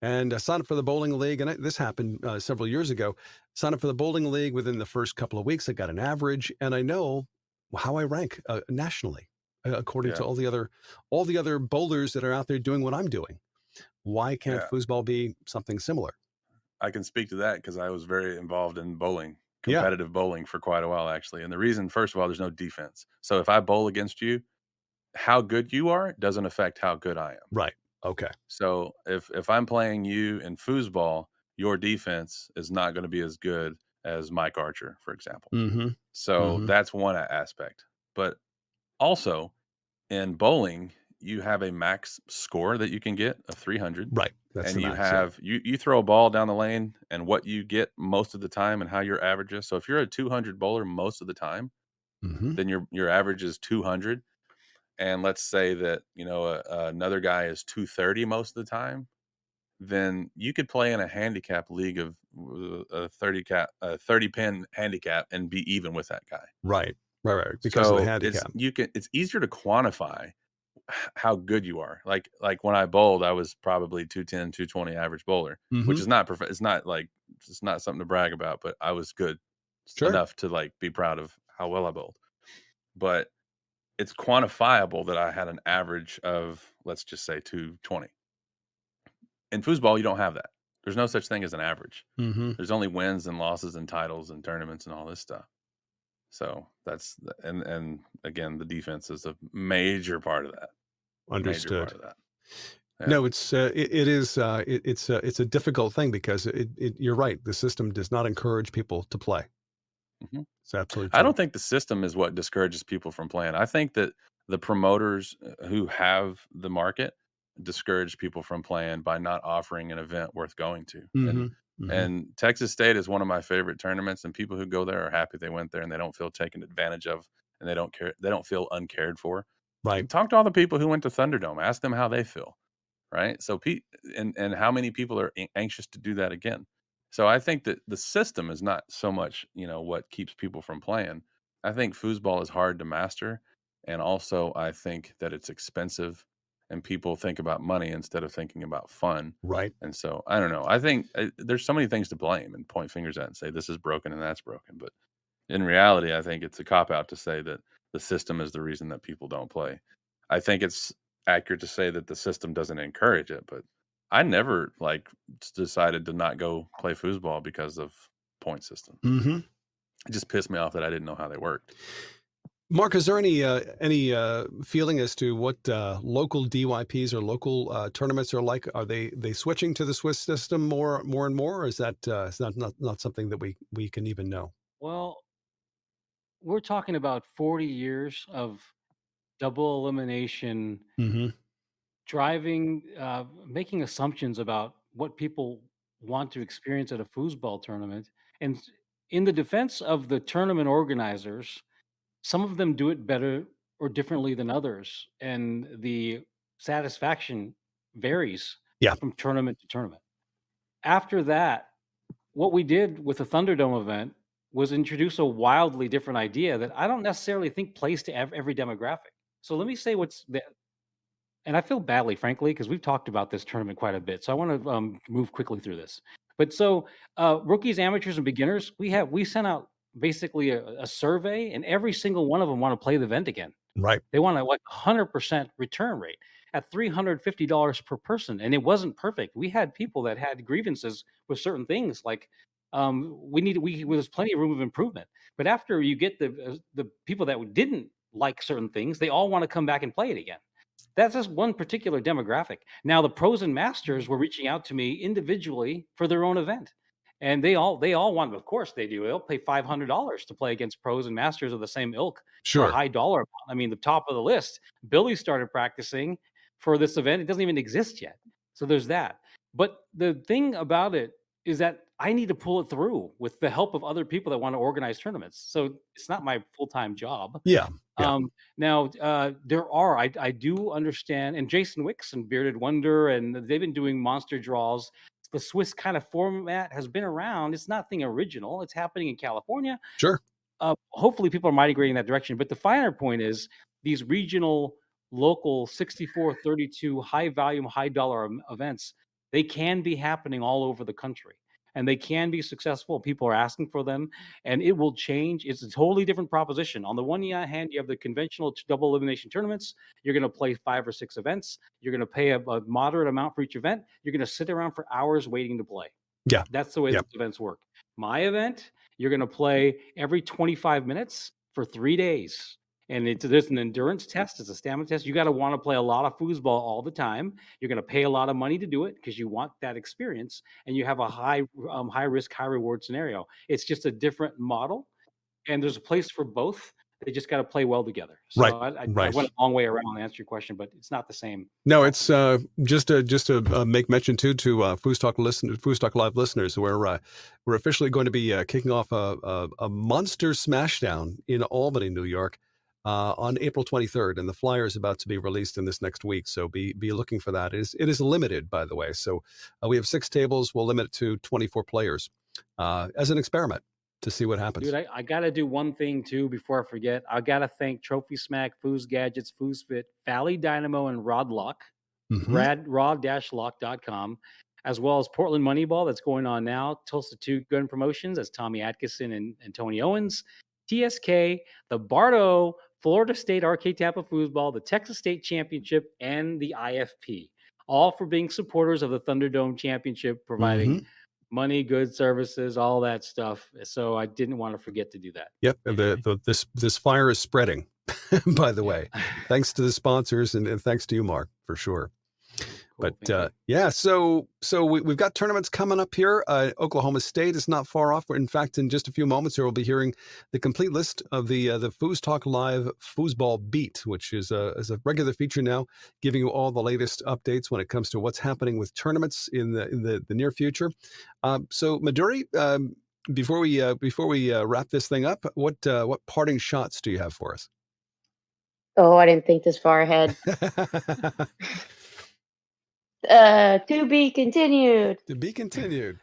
and I signed up for the bowling league, and this happened several years ago. Signed up for the bowling league. Within the first couple of weeks, I got an average, and I know how I rank nationally according to Yeah. all the other bowlers that are out there doing what I'm doing. Why can't Yeah. foosball be something similar? I can speak to that because I was very involved in bowling, Yeah. competitive bowling for quite a while, actually. And the reason, first of all, there's no defense. So if I bowl against you, how good you are doesn't affect how good I am. Right. Okay. So if I'm playing you in foosball, your defense is not going to be as good as Mike Archer, for example. Mm-hmm. So that's one aspect. But also in bowling, you have a max score that you can get of 300. Right. That's And the you max, yeah. have you throw a ball down the lane and what you get most of the time and how your average is. So if you're a 200 bowler most of the time, Mhm. then your average is 200. And let's say that, another guy is 230 most of the time, then you could play in a handicap league of a 30 pin handicap and be even with that guy. Right. Because of the So handicap. it's easier to quantify how good you are. Like when I bowled, I was probably 210, 220 average bowler, which Mhm. is not it's not like it's not something to brag about, but I was good Sure. enough to like be proud of how well I bowled. But it's quantifiable that I had an average of, let's just say, 220. In foosball, you don't have that. There's no such thing as an average. Mhm. There's only wins and losses and titles and tournaments and all this stuff. So and again, the defense is a major part of that. Major part Understood. of that. Yeah. No, it's it's a difficult thing because you're right. The system does not encourage people to play. Mhm. It's absolutely I true. don't think the system is what discourages people from playing. I think that the promoters who have the market discourage people from playing by not offering an event worth going to. Mhm. And Texas State is one of my favorite tournaments, and people who go there are happy they went there and they don't feel taken advantage of and they don't care. They don't feel uncared for. Right. Talk to all the people who went to Thunderdome. Ask them how they feel. Right. So and how many people are anxious to do that again? So I think that the system is not so much, what keeps people from playing. I think foosball is hard to master, and also I think that it's expensive, and people think about money instead of thinking about fun. Right. And so I don't know. I think there's so many things to blame and point fingers at and say this is broken and that's broken. But in reality, I think it's a cop out to say that the system is the reason that people don't play. I think it's accurate to say that the system doesn't encourage it, but I never decided to not go play foosball because of point system. Mm-hmm. It just pissed me off that I didn't know how they worked. Mark, is there any feeling as to what local DYPs or local tournaments are like? Are they switching to the Swiss system more and more, or is that is not something that we can even know? Well, we're talking about 40 years of double elimination, Mm-hmm. driving, making assumptions about what people want to experience at a foosball tournament. And in the defense of the tournament organizers, some of them do it better or differently than others, and the satisfaction varies Yeah. from tournament to tournament. After that, what we did with the Thunderdome event was introduce a wildly different idea that I don't necessarily think plays to every demographic. So let me say what's the, and I feel badly, frankly, because we've talked about this tournament quite a bit. So I want to move quickly through this. But so rookies, amateurs, and beginners, we sent out basically a survey, and every single one of them want to play the event again. Right. They want a 100% return rate at $350 per person, and it wasn't perfect. We had people that had grievances with certain things, like there's plenty of room of improvement. But after you get the people that didn't like certain things, they all want to come back and play it again. That's just one particular demographic. Now, the pros and masters were reaching out to me individually for their own event. And they all want, of course they do. They'll pay $500 to play against pros and masters of the same ilk for a Sure. high dollar amount. I mean, the top of the list. Billy started practicing for this event. It doesn't even exist yet. So there's that. But the thing about it is that I need to pull it through with the help of other people that want to organize tournaments. So it's not my full-time job. Yeah. Yeah. Now, I do understand, and Jason Wicks and Bearded Wonder, and they've been doing monster draws. The Swiss kind of format has been around. It's nothing original. It's happening in California. Sure. Hopefully people are migrating in that direction. But the finer point is these regional, local 64-32 high volume, high dollar events, they can be happening all over the country. And they can be successful. People are asking for them, and it will change. It's a totally different proposition. On the one hand, you have the conventional double elimination tournaments. You're going to play 5 or 6 events. You're going to pay a moderate amount for each event. You're going to sit around for hours waiting to play. Yeah. That's the way these events work. My event, you're going to play every 25 minutes for 3 days. And there's an endurance test. It's a stamina test. You got to want to play a lot of foosball all the time. You're going to pay a lot of money to do it because you want that experience, and you have a high risk, high reward scenario. It's just a different model, and there's a place for both. They just got to play well together. So Right. I Right. went a long way around to answer your question, but it's not the same. No, it's just to make mention to FoosTalk Live listeners, we're officially going to be kicking off a monster smashdown in Albany, New York, on April 23rd, and the flyer is about to be released in this next week. So be looking for that. It is limited, by the way. So we have 6 tables. We'll limit it to 24 players as an experiment to see what happens. Dude, I got to do one thing too before I forget. I got to thank Trophy Smack, Foos Gadgets, Foos Fit, Valley Dynamo, and Rod Lock, rod-lock.com, as well as Portland Moneyball that's going on now, Tulsa 2 Gun Promotions, that's Tommy Atkinson and Tony Owens, TSK, the Bardo, Florida State Arcade Tampa Foosball, the Texas State Championship, and the IFP, all for being supporters of the Thunderdome Championship, providing money, goods, services, all that stuff. So I didn't want to forget to do that. Yep. This fire is spreading, by the way. Thanks to the sponsors and thanks to you, Mark, for sure. Cool, but yeah, so we've got tournaments coming up here. Oklahoma State is not far off. In fact, in just a few moments, here we'll be hearing the complete list of the FoosTalk Live Foosball Beat, which is a regular feature now, giving you all the latest updates when it comes to what's happening with tournaments in the near future. So Midori, before we wrap this thing up, what parting shots do you have for us? Oh, I didn't think this far ahead. To be continued. To be continued.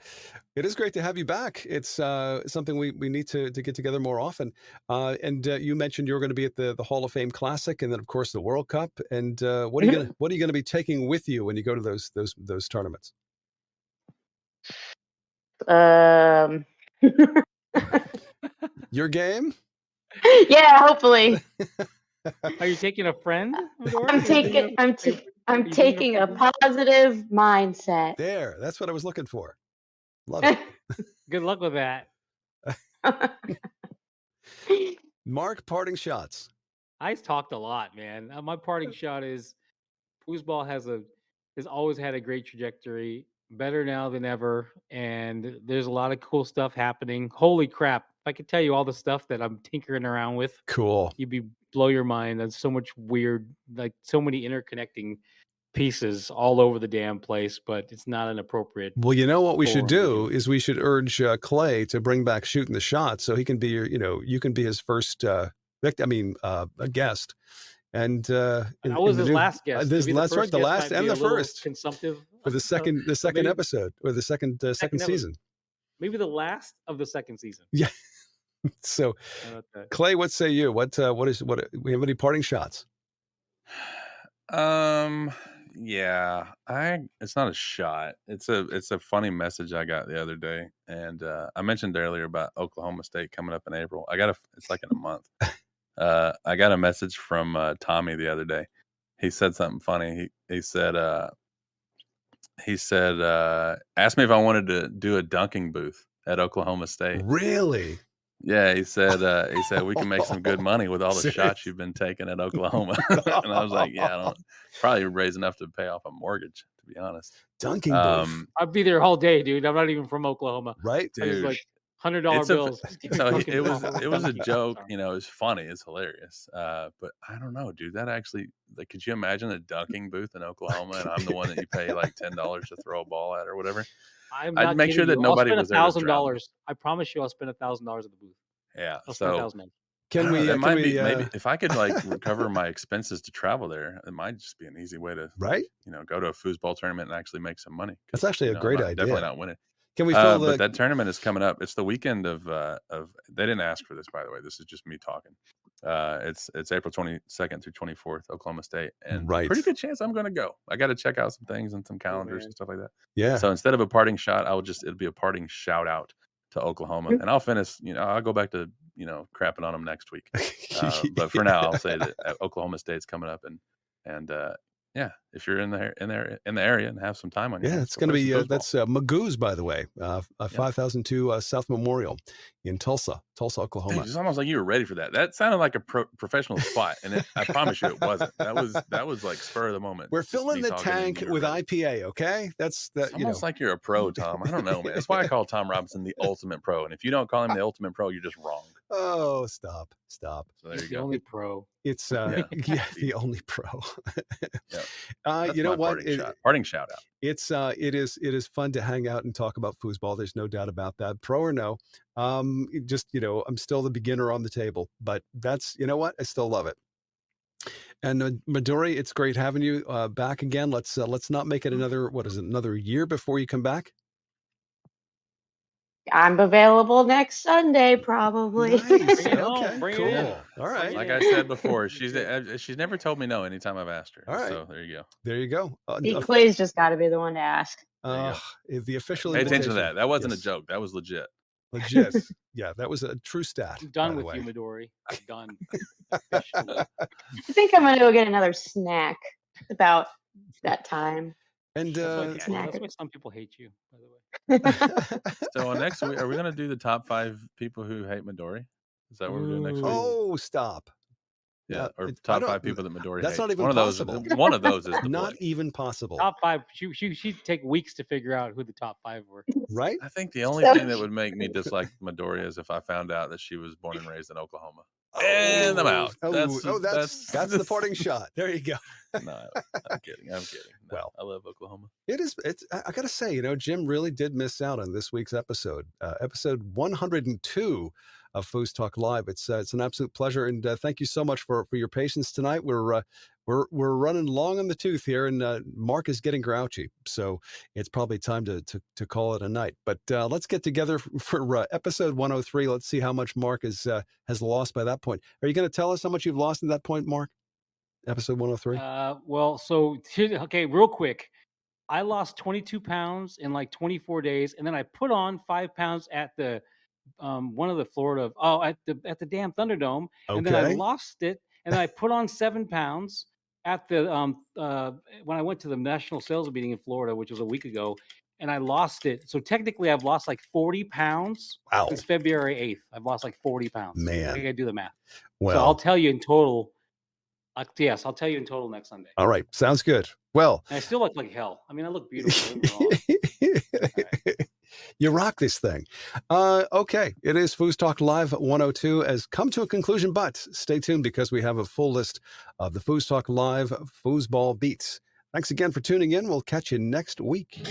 It is great to have you back. It's something we need to get together more often. And you mentioned you're going to be at the Hall of Fame Classic, and then of course the World Cup. And what are you going to be taking with you when you go to those tournaments? Your game? Yeah, hopefully. Are you taking a friend? I'm taking a positive mindset. There, that's what I was looking for. Love it. Good luck with that. Mark, parting shots. I talked a lot, man. My parting shot is foosball has always had a great trajectory, better now than ever, and there's a lot of cool stuff happening. Holy crap. If I could tell you all the stuff that I'm tinkering around with, cool. You'd blow your mind. There's so much weird, like so many interconnecting pieces all over the damn place, but it's not an appropriate. Well, you know what we should do is we should urge Clay to bring back shooting the shot, so he can be you can be his first a guest. And I was his last guest. That's right, the last and the first consumptive for the second episode or the second season. Maybe the last of the second season. Yeah. So, Clay, what say you? What we have any parting shots? Yeah, it's not a shot. It's a funny message I got the other day, and I mentioned earlier about Oklahoma State coming up in April. It's like in a month. I got a message from Tommy the other day. He said something funny. He said asked me if I wanted to do a dunking booth at Oklahoma State. Really? Yeah, he said we can make some good money with all the shots you've been taking at Oklahoma. And I was like, yeah, I don't probably raise enough to pay off a mortgage, to be honest. Dunking booth. I'd be there all day, dude. I'm not even from Oklahoma. Right, dude. It's like $100 bills. So it was a joke, it was funny, it's hilarious. But I don't know, dude. That actually, like, could you imagine a dunking booth in Oklahoma and I'm the one that you pay like $10 to throw a ball at or whatever? I'd make sure that nobody was there. $1,000. I promise you, I'll spend $1,000 at the booth. Yeah, I'll spend $1,000. Can we? Maybe if I could like recover my expenses to travel there, it might just be an easy way to go to a foosball tournament and actually make some money. That's actually a great idea. Definitely not winning. Can we fill but that tournament is coming up. It's the weekend of they didn't ask for this, by the way. This is just me talking. It's April 22nd through 24th, Oklahoma State, and pretty good chance I'm going to go. I got to check out some things and some calendars and stuff like that. Yeah. So instead of a parting shot, it'll be a parting shout out to Oklahoma, and I'll finish. I'll go back to crapping on them next week. But for now, I'll say that Oklahoma State's coming up, and yeah, if you're in the area and have some time on your hands, it's going to be that's Magoo's, by the way, 5002 South Memorial in Tulsa, Oklahoma. It's almost like you were ready for that. That sounded like a professional spot, and I promise you, it wasn't. That was like spur of the moment. We're filling the tank with IPA. Okay, that's that. It's almost like you're a pro, Tom. I don't know, man. That's why I call Tom Robinson the ultimate pro. And if you don't call him the ultimate pro, you're just wrong. Oh, stop. So there you go. The only pro. It's the only pro. You know what? Parting shout out. It is fun to hang out and talk about foosball. There's no doubt about that. Pro or no, I'm still the beginner on the table, but that's what I still love it. And Midori, it's great having you back again. Let's not make it another year before you come back. I'm available next Sunday, probably. Nice. Okay, cool. Yeah. All right. Like I said before, she's never told me no anytime I've asked her. All right. So there you go. There you go. Clay's just got to be the one to ask. The official. Pay attention to that. That wasn't a joke. That was legit. Legit. Yeah, that was a true stat. I'm done with you, Midori. I'm done. I think I'm gonna go get another snack. About that time. And that's why some people hate you, by the way. So next week, are we going to do the top 5 people who hate Midori? Is that what we're doing next week? Oh, stop! Yeah, or top 5 people that Midori hates. That's not even possible. One of those is not even possible. Top 5. She'd take weeks to figure out who the top 5 were. Right? I think the only thing that would make me dislike Midori is if I found out that she was born and raised in Oklahoma. And I'm out. That's the parting shot. There you go. No, I'm kidding. No, well, I love Oklahoma. It's. I gotta say, Jim really did miss out on this week's episode. Episode 102 of FoosTalk Live. It's an absolute pleasure, and thank you so much for your patience tonight. We're running long on the tooth here, and Mark is getting grouchy, so it's probably time to call it a night. But let's get together for episode 103. Let's see how much Mark has lost by that point. Are you going to tell us how much you've lost at that point, Mark? Episode 103. Well, so okay, real quick. I lost 22 pounds in like 24 days, and then I put on 5 pounds at the one of the Florida at the damn Thunderdome, and then I lost it, and then I put on 7 pounds at the when I went to the national sales meeting in Florida, which was a week ago, and I lost it. So technically, I've lost like 40 pounds since February 8th. I've lost like 40 pounds. Man, I gotta do the math. Well, so I'll tell you in total. Yes, I'll tell you in total next Sunday. All right, sounds good. Well, and I still look like hell. I mean, I look beautiful. Right. You rock this thing. Okay, it is FoosTalk Live 102 has come to a conclusion, but stay tuned because we have a full list of the FoosTalk Live foosball beats. Thanks again for tuning in. We'll catch you next week.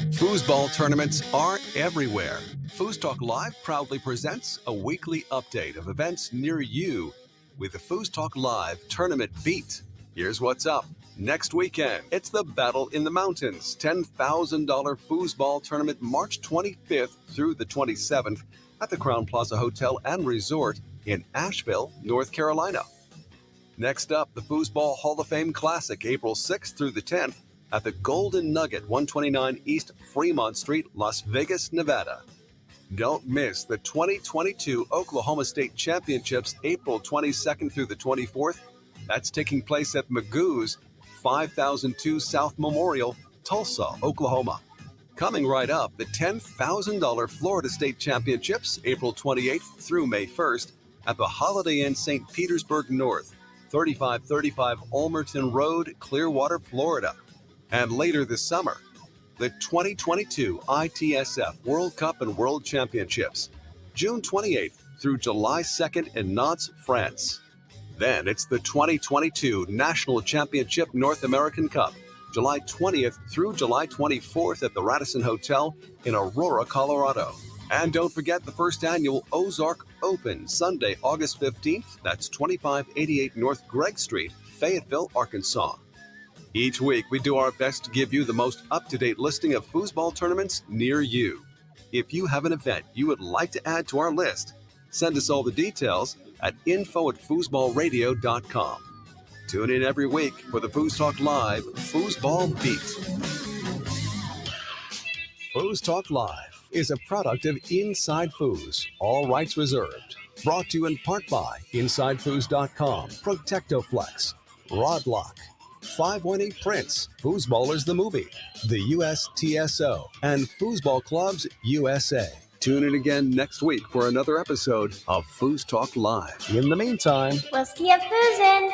Foosball tournaments are everywhere. FoosTalk Live proudly presents a weekly update of events near you with the FoosTalk Live Tournament Beat. Here's what's up. Next weekend, it's the Battle in the Mountains $10,000 foosball tournament March 25th through the 27th at the Crowne Plaza Hotel and Resort in Asheville, North Carolina. Next up, the Foosball Hall of Fame Classic April 6th through the 10th at the Golden Nugget, 129 East Fremont Street, Las Vegas, Nevada. Don't miss the 2022 Oklahoma State Championships April 22nd through the 24th. That's taking place at Magoo's 5002 South Memorial, Tulsa, Oklahoma. Coming right up, the $10,000 Florida State Championships April 28th through May 1st at the Holiday Inn St. Petersburg North, 3535 Ulmerton Road, Clearwater, Florida. And later this summer, the 2022 ITSF World Cup and World Championships, June 28th through July 2nd in Nantes, France. Then it's the 2022 National Championship North American Cup, July 20th through July 24th at the Radisson Hotel in Aurora, Colorado. And don't forget the first annual Ozark Open, Sunday, August 15th. That's 2588 North Gregg Street, Fayetteville, Arkansas. Each week, we do our best to give you the most up-to-date listing of foosball tournaments near you. If you have an event you would like to add to our list, send us all the details at info@foosballradio.com. Tune in every week for the FoosTalk Live Foosball Beat. FoosTalk Live is a product of InsideFoos, all rights reserved. Brought to you in part by InsideFoos.com, Protectoflex, Rodlock, 518 Prince, Foosballers the Movie, the USTSO, and Foosball Clubs USA. Tune in again next week for another episode of FoosTalk Live. In the meantime, we'll see you foozin'.